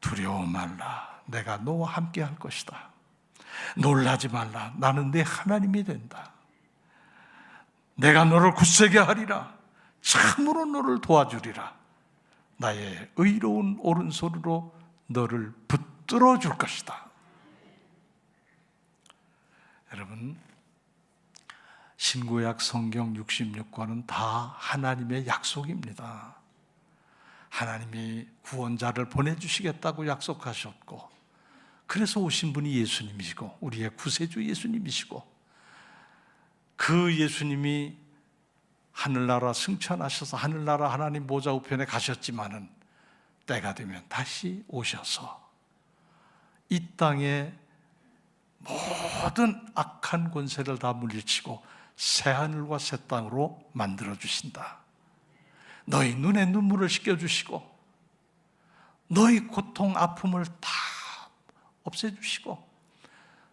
두려워 말라. 내가 너와 함께 할 것이다. 놀라지 말라. 나는 내 하나님이 된다. 내가 너를 굳세게 하리라. 참으로 너를 도와주리라. 나의 의로운 오른손으로 너를 붙들어 줄 것이다. 여러분, 신구약 성경 66권은 다 하나님의 약속입니다. 하나님이 구원자를 보내주시겠다고 약속하셨고, 그래서 오신 분이 예수님이시고 우리의 구세주 예수님이시고, 그 예수님이 하늘나라 승천하셔서 하늘나라 하나님 보좌 우편에 가셨지만은 때가 되면 다시 오셔서 이 땅에 모든 악한 권세를 다 물리치고 새하늘과 새 땅으로 만들어 주신다. 너희 눈에 눈물을 씻겨주시고 너희 고통 아픔을 다 없애주시고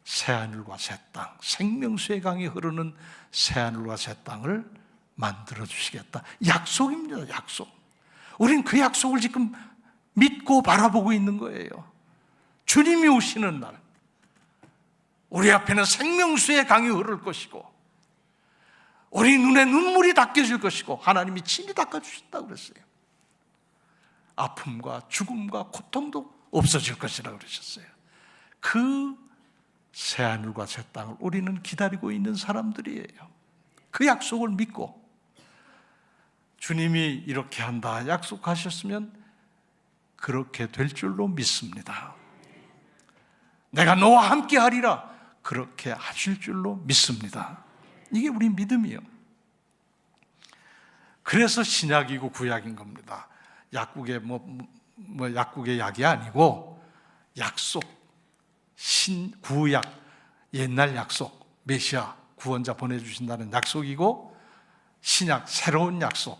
새하늘과 새 땅, 생명수의 강이 흐르는 새하늘과 새 땅을 만들어 주시겠다. 약속입니다. 약속. 우린 그 약속을 지금 믿고 바라보고 있는 거예요. 주님이 오시는 날 우리 앞에는 생명수의 강이 흐를 것이고 우리 눈에 눈물이 닦여질 것이고 하나님이 친히 닦아주신다고 그랬어요. 아픔과 죽음과 고통도 없어질 것이라고 그러셨어요. 그 새하늘과 새 땅을 우리는 기다리고 있는 사람들이에요. 그 약속을 믿고 주님이 이렇게 한다 약속하셨으면 그렇게 될 줄로 믿습니다. 내가 너와 함께 하리라 그렇게 하실 줄로 믿습니다. 이게 우리 믿음이요. 그래서 신약이고 구약인 겁니다. 약국에 뭐 약국의 약이 아니고 약속, 구약, 옛날 약속, 메시아 구원자 보내주신다는 약속이고, 신약 새로운 약속,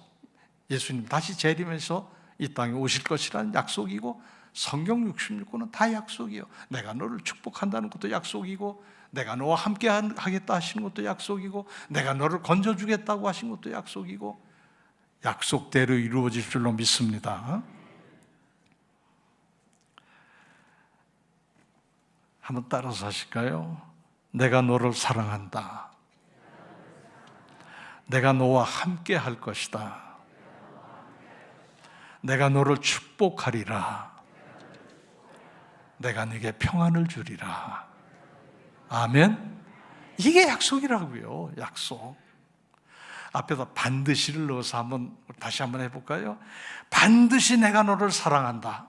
예수님 다시 재림해서 이 땅에 오실 것이라는 약속이고, 성경 66권은 다 약속이에요. 내가 너를 축복한다는 것도 약속이고, 내가 너와 함께 하겠다 하시는 것도 약속이고, 내가 너를 건져주겠다고 하신 것도 약속이고, 약속대로 이루어질 줄로 믿습니다. 한번 따라서 하실까요? 내가 너를 사랑한다. 내가 너와 함께 할 것이다. 내가 너를 축복하리라. 내가 네게 평안을 주리라. 아멘. 이게 약속이라고요. 약속. 앞에다 반드시를 넣어서 다시 한번 해볼까요? 반드시 내가 너를 사랑한다.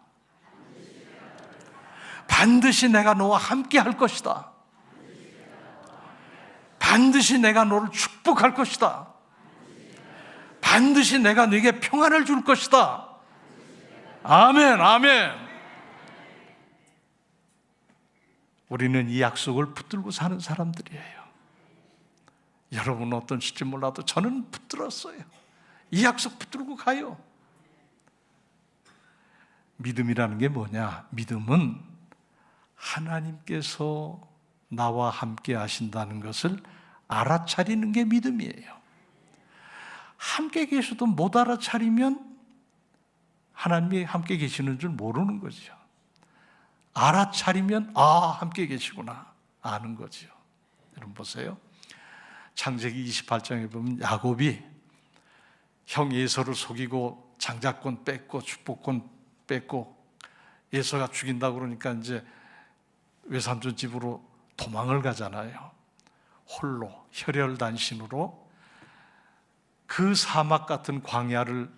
반드시 내가 너와 함께 할 것이다. 반드시 내가 너를 축복할 것이다. 반드시 내가 네게 평안을 줄 것이다. 아멘, 아멘. 우리는 이 약속을 붙들고 사는 사람들이에요. 여러분은 어떤지 몰라도 저는 붙들었어요. 이 약속 붙들고 가요. 믿음이라는 게 뭐냐? 믿음은 하나님께서 나와 함께 하신다는 것을 알아차리는 게 믿음이에요. 함께 계셔도 못 알아차리면 하나님이 함께 계시는 줄 모르는 거죠. 알아차리면 함께 계시구나 아는 거죠. 여러분 보세요. 창세기 28장에 보면 야곱이 형 에서를 속이고 장자권 뺏고 축복권 뺏고, 에서가 죽인다고 그러니까 이제 외삼촌 집으로 도망을 가잖아요. 홀로 혈혈단신으로 그 사막 같은 광야를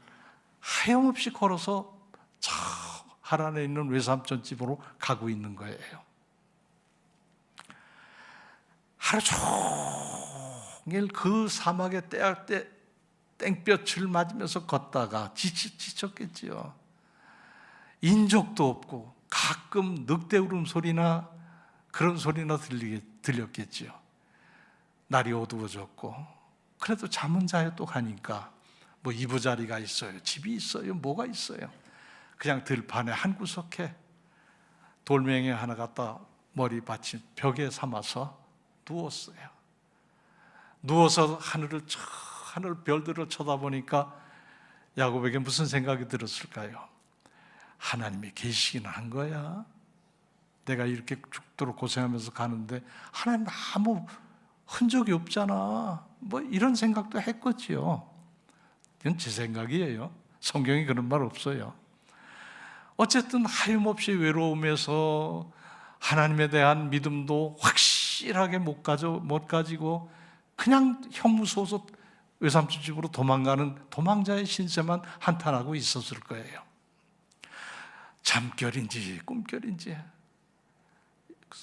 하염없이 걸어서 저 하란에 있는 외삼촌 집으로 가고 있는 거예요. 하루 종일 그 사막에 땡볕을 맞으면서 걷다가 지쳤겠지요. 인적도 없고 가끔 늑대 울음소리나 그런 소리나 들렸겠지요. 날이 어두워졌고, 그래도 잠은 자요 또 가니까 뭐 이부자리가 있어요, 집이 있어요, 뭐가 있어요. 그냥 들판에 한 구석에 돌멩이 하나 갖다 머리 받친 벽에 삼아서 누웠어요. 누워서 하늘 별들을 쳐다보니까 야곱에게 무슨 생각이 들었을까요? 하나님이 계시긴 한 거야. 내가 이렇게 죽도록 고생하면서 가는데 하나님 아무 흔적이 없잖아. 뭐 이런 생각도 했겠지요. 이건 제 생각이에요. 성경에 그런 말 없어요. 어쨌든 하염없이 외로움에서 하나님에 대한 믿음도 확실하게 못 가지고 그냥 형 무서워서 외삼촌 집으로 도망가는 도망자의 신세만 한탄하고 있었을 거예요. 잠결인지 꿈결인지,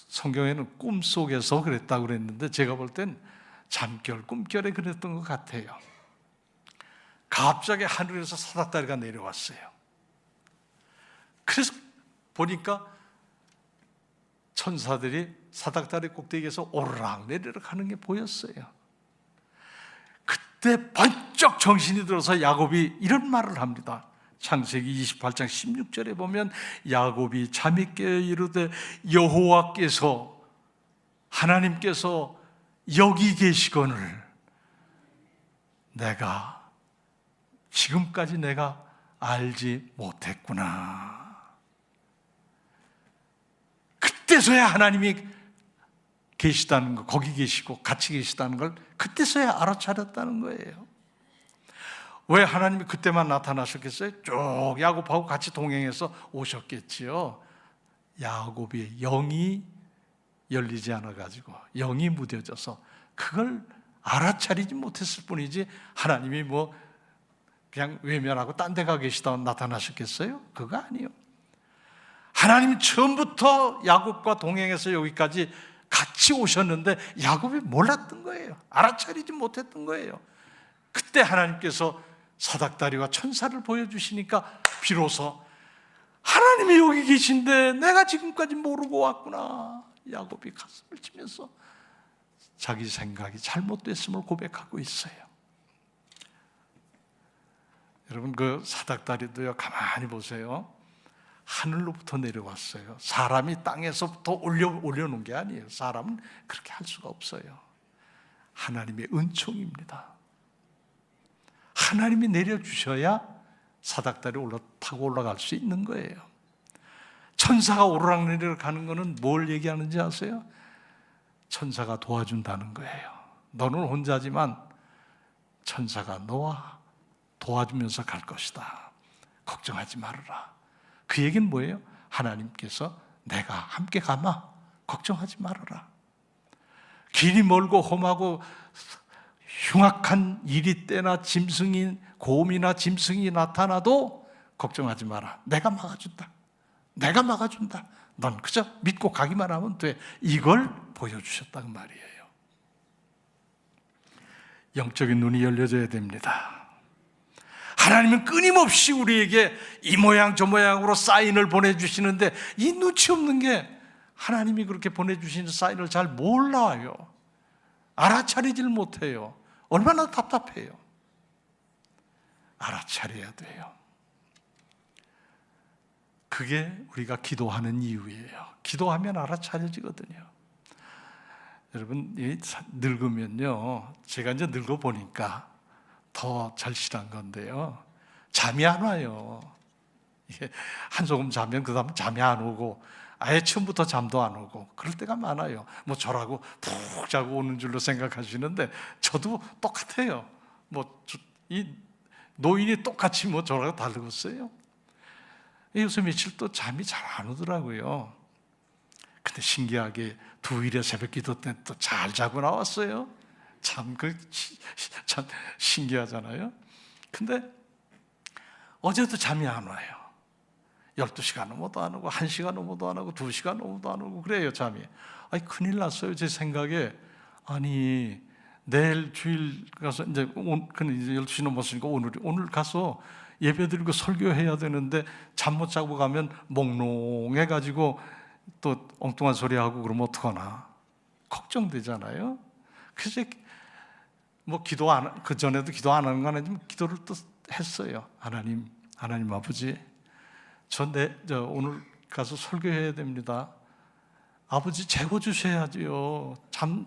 성경에는 꿈속에서 그랬다고 그랬는데 제가 볼 땐 잠결, 꿈결에 그랬던 것 같아요. 갑자기 하늘에서 사닥다리가 내려왔어요. 그래서 보니까 천사들이 사닥다리 꼭대기에서 오르락 내리락 하는 게 보였어요. 그때 번쩍 정신이 들어서 야곱이 이런 말을 합니다. 창세기 28장 16절에 보면 야곱이 잠이 깨어 이르되 여호와께서 하나님께서 여기 계시거늘 지금까지 내가 알지 못했구나. 그때서야 하나님이 계시다는 거, 거기 계시고 같이 계시다는 걸 그때서야 알아차렸다는 거예요. 왜 하나님이 그때만 나타나셨겠어요? 쭉 야곱하고 같이 동행해서 오셨겠지요. 야곱의 영이 열리지 않아가지고 영이 무뎌져서 그걸 알아차리지 못했을 뿐이지 하나님이 뭐 그냥 외면하고 딴 데 가 계시다 나타나셨겠어요? 그거 아니에요. 하나님이 처음부터 야곱과 동행해서 여기까지 같이 오셨는데 야곱이 몰랐던 거예요. 알아차리지 못했던 거예요. 그때 하나님께서 사닥다리와 천사를 보여주시니까 비로소 하나님이 여기 계신데 내가 지금까지 모르고 왔구나. 야곱이 가슴을 치면서 자기 생각이 잘못됐음을 고백하고 있어요. 여러분, 그 사닥다리도요, 가만히 보세요. 하늘로부터 내려왔어요. 사람이 땅에서부터 올려놓은 게 아니에요. 사람은 그렇게 할 수가 없어요. 하나님의 은총입니다. 하나님이 내려주셔야 사닥다리 타고 올라갈 수 있는 거예요. 천사가 오르락내리락 가는 거는 뭘 얘기하는지 아세요? 천사가 도와준다는 거예요. 너는 혼자지만 천사가 너와 도와주면서 갈 것이다. 걱정하지 말아라. 그 얘기는 뭐예요? 하나님께서 내가 함께 가마 걱정하지 말아라. 길이 멀고 험하고 흉악한 이리 때나 곰이나 짐승이 나타나도 걱정하지 마라. 내가 막아준다. 내가 막아준다. 넌 그저 믿고 가기만 하면 돼. 이걸 보여주셨단 말이에요. 영적인 눈이 열려져야 됩니다. 하나님은 끊임없이 우리에게 이 모양 저 모양으로 사인을 보내주시는데 이 눈치 없는 게 하나님이 그렇게 보내주시는 사인을 잘 몰라요. 알아차리질 못해요. 얼마나 답답해요. 알아차려야 돼요. 그게 우리가 기도하는 이유예요. 기도하면 알아차려지거든요. 여러분, 늙으면요, 제가 이제 늙어보니까 더 절실한 건데요, 잠이 안 와요. 이게 한 조금 자면 그 다음 잠이 안 오고 아예 처음부터 잠도 안 오고 그럴 때가 많아요. 뭐 저라고 푹 자고 오는 줄로 생각하시는데 저도 똑같아요. 이 노인이 똑같이 저라고 다르겠어요. 요새 며칠 또 잠이 잘 안 오더라고요. 근데 신기하게 두일의 새벽 기도 때 또 잘 자고 나왔어요. 참 신기하잖아요. 근데 어제도 잠이 안 와요. 12시간 넘어도 안 오고 1시간 넘어도 안 오고 2시간 넘어도 안 오고 그래요, 잠이. 아니, 큰일 났어요. 제 생각에. 아니, 내일 주일 가서 이제 12시 넘었으니까 오늘 가서 예배드리고 설교해야 되는데 잠 못 자고 가면 몽롱해가지고 또 엉뚱한 소리 하고 그러면 어떡하나 걱정되잖아요. 그래서 그 전에도 기도 안 하는 거 아니지만 기도를 또 했어요. 하나님 아버지, 오늘 가서 설교해야 됩니다. 아버지 재워주셔야지요.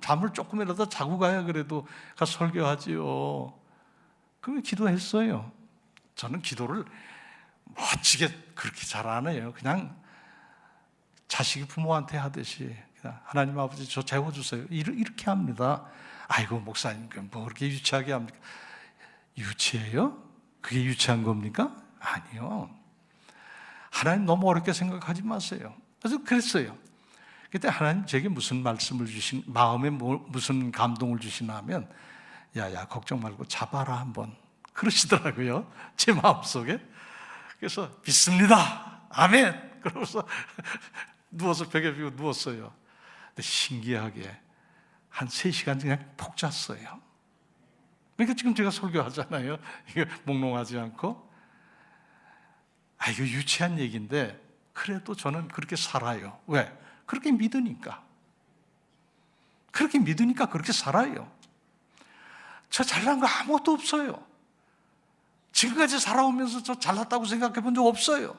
잠을 조금이라도 자고 가야 그래도 가서 설교하지요. 그렇게 기도했어요. 저는 기도를 멋지게 그렇게 잘 안 해요. 그냥 자식이 부모한테 하듯이 그냥 하나님 아버지 저 재워주세요. 이렇게 합니다. 아이고 목사님 뭐 그렇게 유치하게 합니까? 유치해요? 그게 유치한 겁니까? 아니요. 하나님 너무 어렵게 생각하지 마세요. 그래서 그랬어요. 그때 하나님 제게 무슨 말씀을 마음에 무슨 감동을 주시나 하면 야야 걱정 말고 잡아라 한번 그러시더라고요. 제 마음속에. 그래서 믿습니다. 아멘. 그러면서 누워서 벽에 비고 누웠어요. 근데 신기하게 한 3시간 그냥 푹 잤어요. 그러니까 지금 제가 설교하잖아요. 이거 몽롱하지 않고. 이거 유치한 얘기인데 그래도 저는 그렇게 살아요. 왜? 그렇게 믿으니까. 그렇게 믿으니까 그렇게 살아요. 저 잘난 거 아무것도 없어요. 지금까지 살아오면서 저 잘났다고 생각해 본 적 없어요.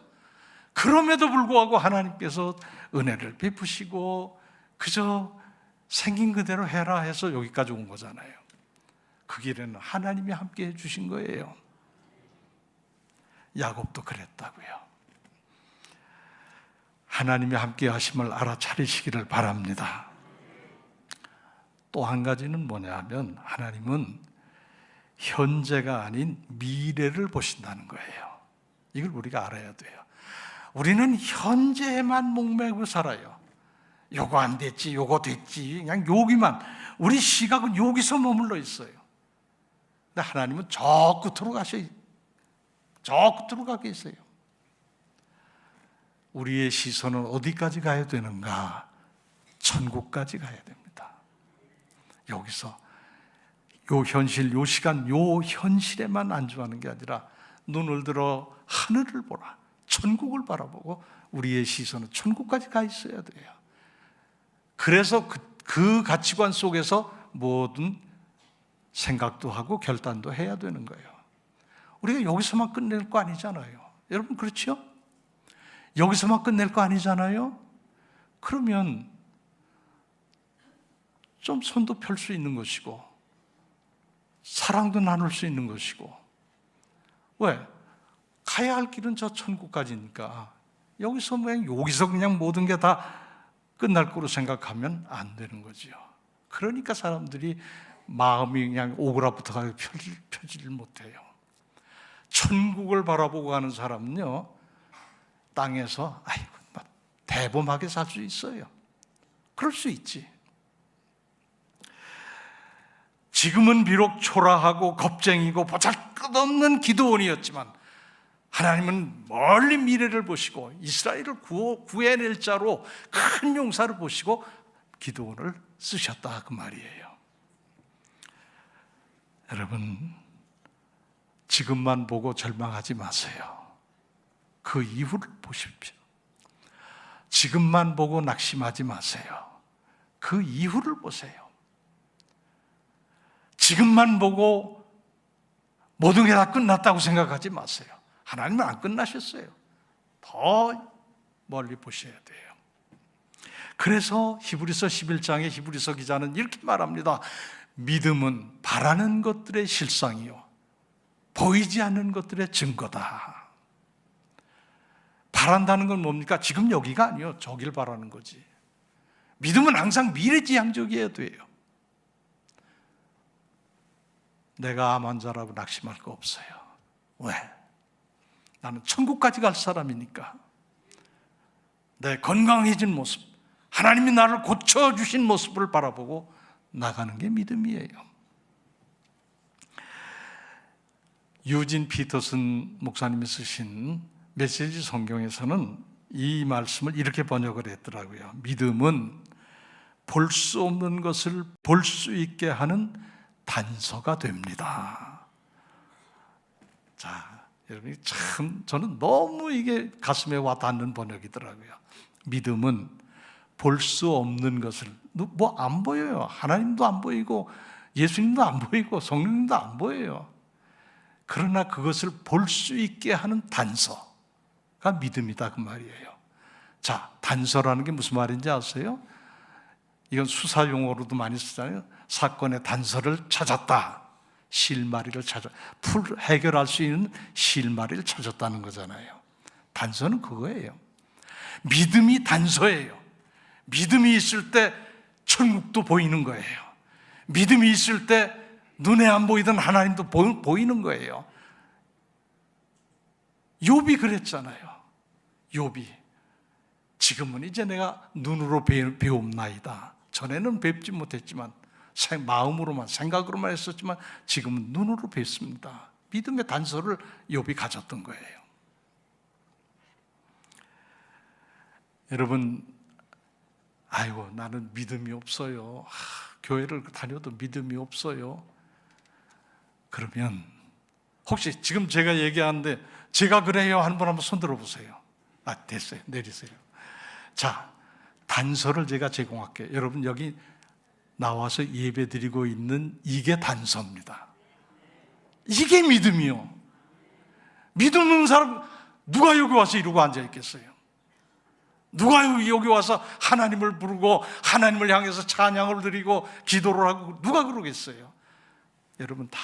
그럼에도 불구하고 하나님께서 은혜를 베푸시고 그저 생긴 그대로 해라 해서 여기까지 온 거잖아요. 그 길에는 하나님이 함께 해주신 거예요. 야곱도 그랬다고요. 하나님이 함께 하심을 알아차리시기를 바랍니다. 또 한 가지는 뭐냐 하면 하나님은 현재가 아닌 미래를 보신다는 거예요. 이걸 우리가 알아야 돼요. 우리는 현재에만 목매고 살아요. 요거 안 됐지, 요거 됐지, 그냥 여기만. 우리 시각은 여기서 머물러 있어요. 근데 하나님은 저 끝으로 가셔요. 저 끝으로 가 계세요. 우리의 시선은 어디까지 가야 되는가? 천국까지 가야 됩니다. 여기서 요 현실, 요 시간, 요 현실에만 안주하는 게 아니라 눈을 들어 하늘을 보라. 천국을 바라보고 우리의 시선은 천국까지 가 있어야 돼요. 그래서 그 가치관 속에서 모든 생각도 하고 결단도 해야 되는 거예요. 우리가 여기서만 끝낼 거 아니잖아요. 여러분 그렇죠? 여기서만 끝낼 거 아니잖아요. 그러면 좀 손도 펼 수 있는 것이고 사랑도 나눌 수 있는 것이고. 왜? 가야 할 길은 저 천국까지니까 여기서 그냥 모든 게 다 끝날 거로 생각하면 안 되는 거지요. 그러니까 사람들이 마음이 그냥 오그라부터가 펴지를 못해요. 천국을 바라보고 가는 사람은요, 땅에서 아이고 대범하게 살 수 있어요. 그럴 수 있지. 지금은 비록 초라하고 겁쟁이고 보잘것없는 기드온이었지만 하나님은 멀리 미래를 보시고 이스라엘을 구해낼 자로 큰 용사를 보시고 기드온을 쓰셨다 그 말이에요. 여러분, 지금만 보고 절망하지 마세요. 그 이후를 보십시오. 지금만 보고 낙심하지 마세요. 그 이후를 보세요. 지금만 보고 모든 게 다 끝났다고 생각하지 마세요. 하나님은 안 끝나셨어요. 더 멀리 보셔야 돼요. 그래서 히브리서 11장의 히브리서 기자는 이렇게 말합니다. 믿음은 바라는 것들의 실상이요 보이지 않는 것들의 증거다. 바란다는 건 뭡니까? 지금 여기가 아니요 저길 바라는 거지. 믿음은 항상 미래지향적이어야 돼요. 내가 암 환자라고 낙심할 거 없어요. 왜? 나는 천국까지 갈 사람이니까. 내 건강해진 모습, 하나님이 나를 고쳐주신 모습을 바라보고 나가는 게 믿음이에요. 유진 피터슨 목사님이 쓰신 메시지 성경에서는 이 말씀을 이렇게 번역을 했더라고요. 믿음은 볼 수 없는 것을 볼 수 있게 하는 단서가 됩니다. 자, 여러분이 참 저는 너무 이게 가슴에 와 닿는 번역이더라고요. 믿음은 볼 수 없는 것을 뭐 안 보여요. 하나님도 안 보이고 예수님도 안 보이고 성령님도 안 보여요. 그러나 그것을 볼 수 있게 하는 단서가 믿음이다 그 말이에요. 자, 단서라는 게 무슨 말인지 아세요? 이건 수사 용어로도 많이 쓰잖아요. 사건의 단서를 찾았다. 실마리를 해결할 수 있는 실마리를 찾았다는 거잖아요. 단서는 그거예요. 믿음이 단서예요. 믿음이 있을 때 천국도 보이는 거예요. 믿음이 있을 때 눈에 안 보이던 하나님도 보이는 거예요. 욥이 그랬잖아요. 욥이 지금은 이제 내가 눈으로 배움나이다. 전에는 뵙지 못했지만 마음으로만 생각으로만 했었지만 지금은 눈으로 뵙습니다. 믿음의 단서를 욥이 가졌던 거예요. 여러분, 아이고 나는 믿음이 없어요. 교회를 다녀도 믿음이 없어요. 그러면 혹시 지금 제가 얘기하는데 제가 그래요 하는 분 한번 손 들어보세요. 됐어요. 내리세요. 자, 단서를 제가 제공할게요. 여러분 여기 나와서 예배 드리고 있는 이게 단서입니다. 이게 믿음이요. 믿음 없는 사람 누가 여기 와서 이러고 앉아 있겠어요? 누가 여기 와서 하나님을 부르고 하나님을 향해서 찬양을 드리고 기도를 하고 누가 그러겠어요? 여러분 다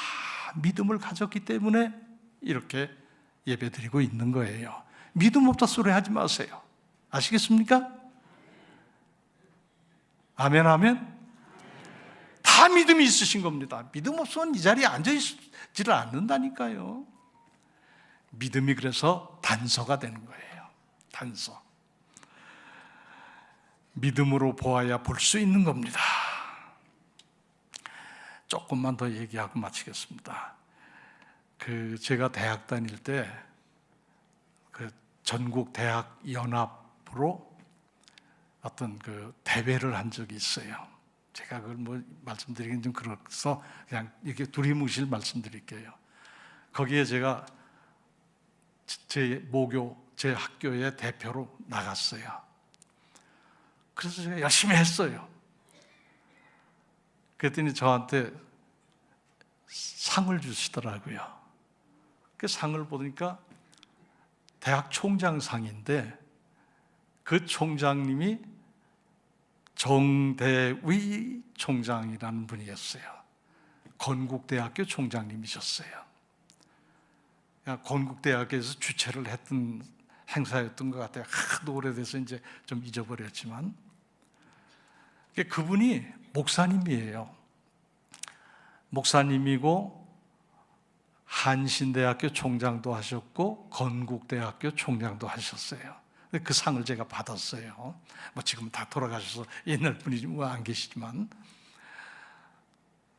믿음을 가졌기 때문에 이렇게 예배 드리고 있는 거예요. 믿음 없다 소리 하지 마세요. 아시겠습니까? 아멘 아멘. 다 믿음이 있으신 겁니다. 믿음 없으면 이 자리에 앉아있지를 않는다니까요. 믿음이 그래서 단서가 되는 거예요. 단서. 믿음으로 보아야 볼 수 있는 겁니다. 조금만 더 얘기하고 마치겠습니다. 제가 대학 다닐 때 전국 대학 연합으로 어떤 대회를 한 적이 있어요. 제가 그걸 말씀드리긴 좀 그래서 그냥 이렇게 두리뭉실 말씀드릴게요. 거기에 제가 제 모교 제 학교의 대표로 나갔어요. 그래서 제가 열심히 했어요. 그랬더니 저한테 상을 주시더라고요. 그 상을 보니까 대학 총장상인데 그 총장님이 정대위 총장이라는 분이었어요. 건국대학교 총장님이셨어요. 건국대학에서 주최를 했던 행사였던 것 같아요. 하도 오래돼서 이제 좀 잊어버렸지만 그분이 목사님이에요. 목사님이고 한신대학교 총장도 하셨고 건국대학교 총장도 하셨어요. 그 상을 제가 받았어요. 뭐 지금 다 돌아가셔서 옛날 분이지 뭐 안 계시지만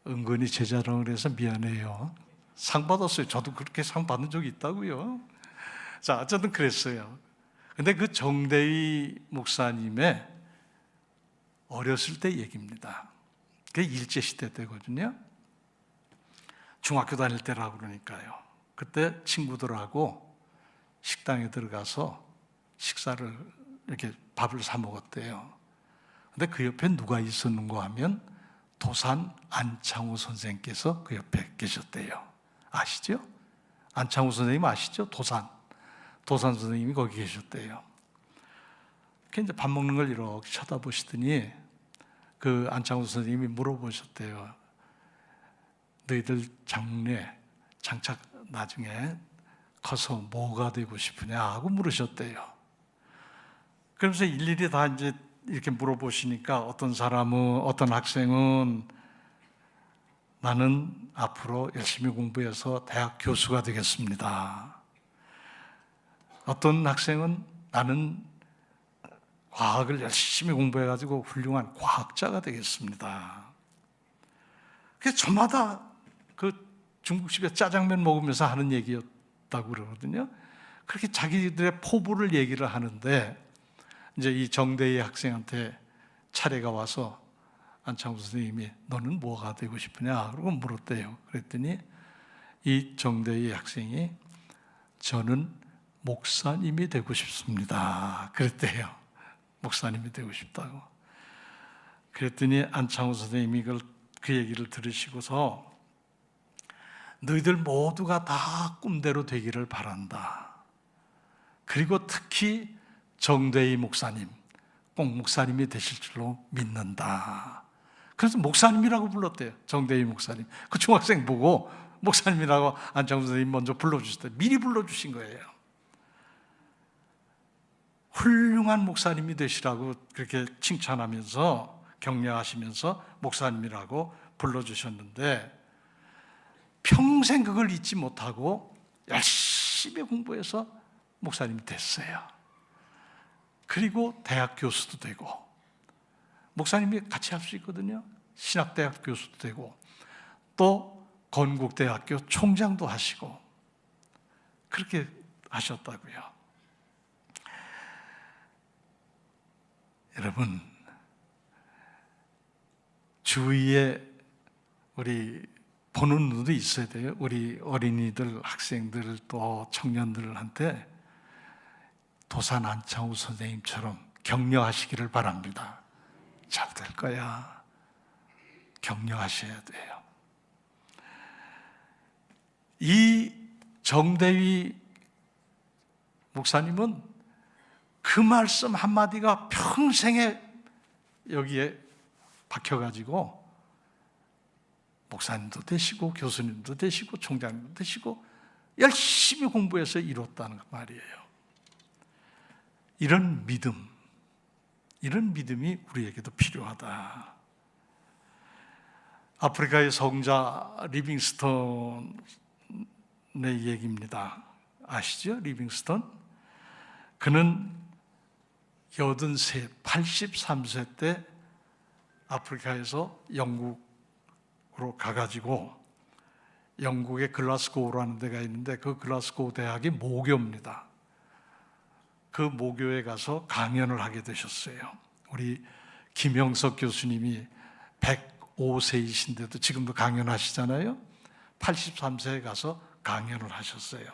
은근히 제 자랑을 해서 미안해요. 상 받았어요. 저도 그렇게 상 받은 적이 있다고요. 자, 어쨌든 그랬어요. 근데 그 정대희 목사님의 어렸을 때 얘기입니다. 그게 일제시대 때거든요. 중학교 다닐 때라고 그러니까요. 그때 친구들하고 식당에 들어가서 식사를 이렇게 밥을 사 먹었대요. 근데 그 옆에 누가 있었는가 하면 도산 안창호 선생님께서 그 옆에 계셨대요. 아시죠? 안창호 선생님 아시죠? 도산 선생님이 거기 계셨대요. 그 이제 밥 먹는 걸 이렇게 쳐다보시더니 그 안창호 선생님이 물어보셨대요. 너희들 장착 나중에 커서 뭐가 되고 싶으냐 하고 물으셨대요. 그러면서 일일이 다 이제 이렇게 물어보시니까 어떤 사람은, 어떤 학생은 나는 앞으로 열심히 공부해서 대학 교수가 되겠습니다. 어떤 학생은 나는 과학을 열심히 공부해가지고 훌륭한 과학자가 되겠습니다. 그래서 저마다 그 중국집에 짜장면 먹으면서 하는 얘기였다고 그러거든요. 그렇게 자기들의 포부를 얘기를 하는데 이제 이 정대희 학생한테 차례가 와서 안창호 선생님이 너는 뭐가 되고 싶으냐? 그러고 물었대요. 그랬더니 이 정대희 학생이 저는 목사님이 되고 싶습니다. 그랬대요. 목사님이 되고 싶다고. 그랬더니 안창호 선생님이 그 얘기를 들으시고서 너희들 모두가 다 꿈대로 되기를 바란다. 그리고 특히 정대희 목사님, 꼭 목사님이 되실 줄로 믿는다. 그래서 목사님이라고 불렀대요. 정대희 목사님. 그 중학생 보고 목사님이라고 안창호 선생님 먼저 불러주셨대요. 미리 불러주신 거예요. 훌륭한 목사님이 되시라고 그렇게 칭찬하면서 격려하시면서 목사님이라고 불러주셨는데 평생 그걸 잊지 못하고 열심히 공부해서 목사님이 됐어요. 그리고 대학 교수도 되고 목사님이 같이 할 수 있거든요. 신학대학 교수도 되고 또 건국대학교 총장도 하시고 그렇게 하셨다고요. 여러분, 주위에 우리 보는 눈도 있어야 돼요. 우리 어린이들, 학생들 또 청년들한테 도산 안창호 선생님처럼 격려하시기를 바랍니다. 잘 될 거야. 격려하셔야 돼요. 이 정대위 목사님은 그 말씀 한마디가 평생에 여기에 박혀가지고 목사님도 되시고 교수님도 되시고 총장님도 되시고 열심히 공부해서 이뤘다는 말이에요. 이런 믿음이 우리에게도 필요하다. 아프리카의 성자 리빙스턴의 얘기입니다. 아시죠? 리빙스턴? 그는 83세 때 아프리카에서 영국으로 가가지고 영국의 글라스고우라는 데가 있는데 그 글라스고우 대학이 모교입니다. 그 모교에 가서 강연을 하게 되셨어요. 우리 김영석 교수님이 105세이신데도 지금도 강연하시잖아요. 83세에 가서 강연을 하셨어요.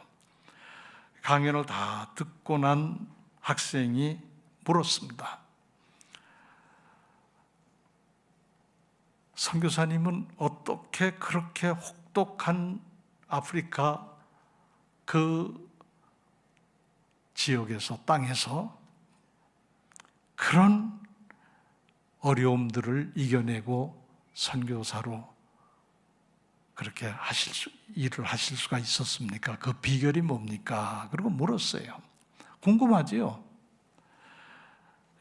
강연을 다 듣고 난 학생이 물었습니다. 선교사님은 어떻게 그렇게 혹독한 아프리카 그 지역에서, 땅에서 그런 어려움들을 이겨내고 선교사로 그렇게 일을 하실 수가 있었습니까? 그 비결이 뭡니까? 그러고 물었어요. 궁금하지요?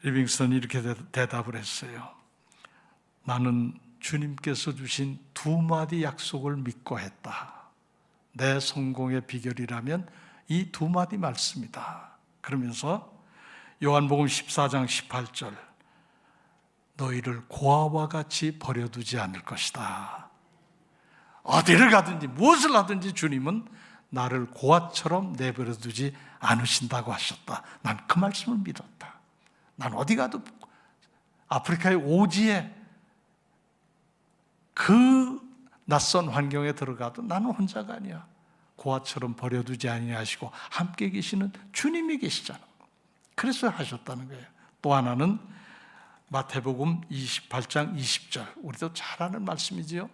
리빙스턴이 이렇게 대답을 했어요. 나는 주님께서 주신 두 마디 약속을 믿고 했다. 내 성공의 비결이라면 이 두 마디 말씀이다. 그러면서 요한복음 14장 18절, 너희를 고아와 같이 버려두지 않을 것이다. 어디를 가든지 무엇을 하든지 주님은 나를 고아처럼 내버려두지 않으신다고 하셨다. 난 그 말씀을 믿었다. 난 어디 가도 아프리카의 오지에 그 낯선 환경에 들어가도 나는 혼자가 아니야. 고아처럼 버려두지 아니하시고 함께 계시는 주님이 계시잖아. 그래서 하셨다는 거예요. 또 하나는 마태복음 28장 20절, 우리도 잘 아는 말씀이지요.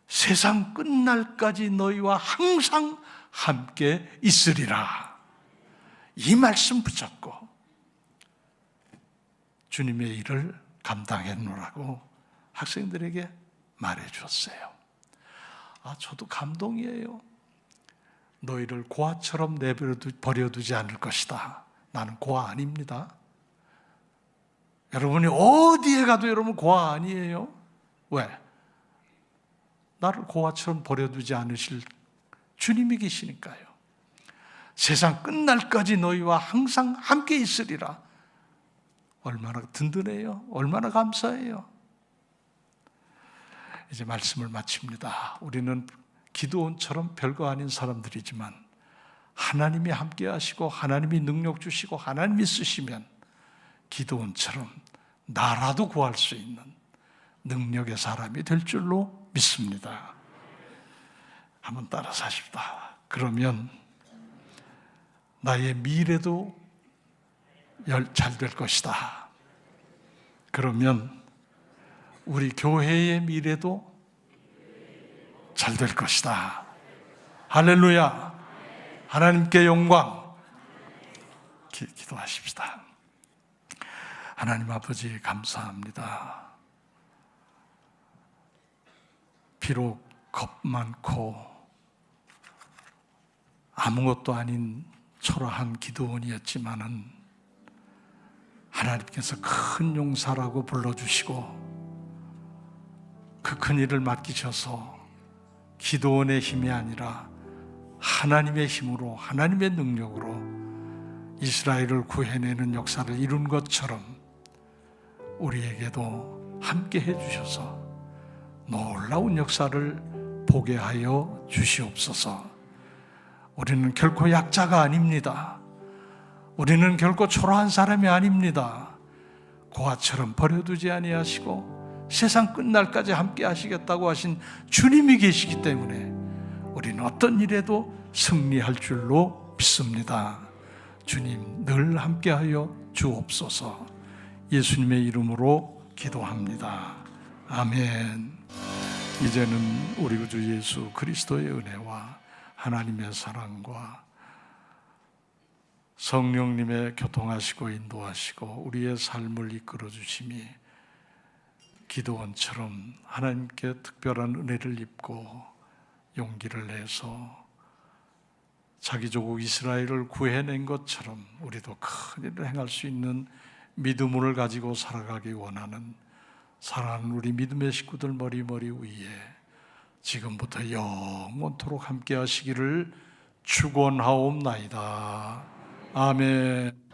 세상 끝날까지 너희와 항상 함께 있으리라. 이 말씀 붙잡고 주님의 일을 감당해 놓으라고 학생들에게 말해 주었어요. 저도 감동이에요. 너희를 고아처럼 버려두지 않을 것이다. 나는 고아 아닙니다. 여러분이 어디에 가도 여러분 고아 아니에요. 왜? 나를 고아처럼 버려두지 않으실 주님이 계시니까요. 세상 끝날까지 너희와 항상 함께 있으리라. 얼마나 든든해요. 얼마나 감사해요. 이제 말씀을 마칩니다. 우리는 기드온처럼 별거 아닌 사람들이지만 하나님이 함께 하시고 하나님이 능력 주시고 하나님이 쓰시면 기드온처럼 나라도 구할 수 있는 능력의 사람이 될 줄로 믿습니다. 한번 따라서 하십시다. 그러면 나의 미래도 잘 될 것이다. 그러면 우리 교회의 미래도 잘 될 것이다. 할렐루야. 하나님께 영광. 기도하십시다. 하나님 아버지 감사합니다. 비록 겁 많고 아무것도 아닌 초라한 기드온이었지만은 하나님께서 큰 용사라고 불러주시고 그 큰 일을 맡기셔서 기드온의 힘이 아니라 하나님의 힘으로, 하나님의 능력으로 이스라엘을 구해내는 역사를 이룬 것처럼 우리에게도 함께 해주셔서 놀라운 역사를 보게 하여 주시옵소서. 우리는 결코 약자가 아닙니다. 우리는 결코 초라한 사람이 아닙니다. 고아처럼 버려두지 아니하시고 세상 끝날까지 함께 하시겠다고 하신 주님이 계시기 때문에 우리는 어떤 일에도 승리할 줄로 믿습니다. 주님 늘 함께하여 주옵소서. 예수님의 이름으로 기도합니다. 아멘. 이제는 우리 구주 예수 그리스도의 은혜와 하나님의 사랑과 성령님의 교통하시고 인도하시고 우리의 삶을 이끌어 주심이 기드온처럼 하나님께 특별한 은혜를 입고 용기를 내서 자기 조국 이스라엘을 구해낸 것처럼 우리도 큰 일을 행할 수 있는 믿음을 가지고 살아가기 원하는 사랑하는 우리 믿음의 식구들 머리 위에 지금부터 영원토록 함께 하시기를 축원하옵나이다. 아멘.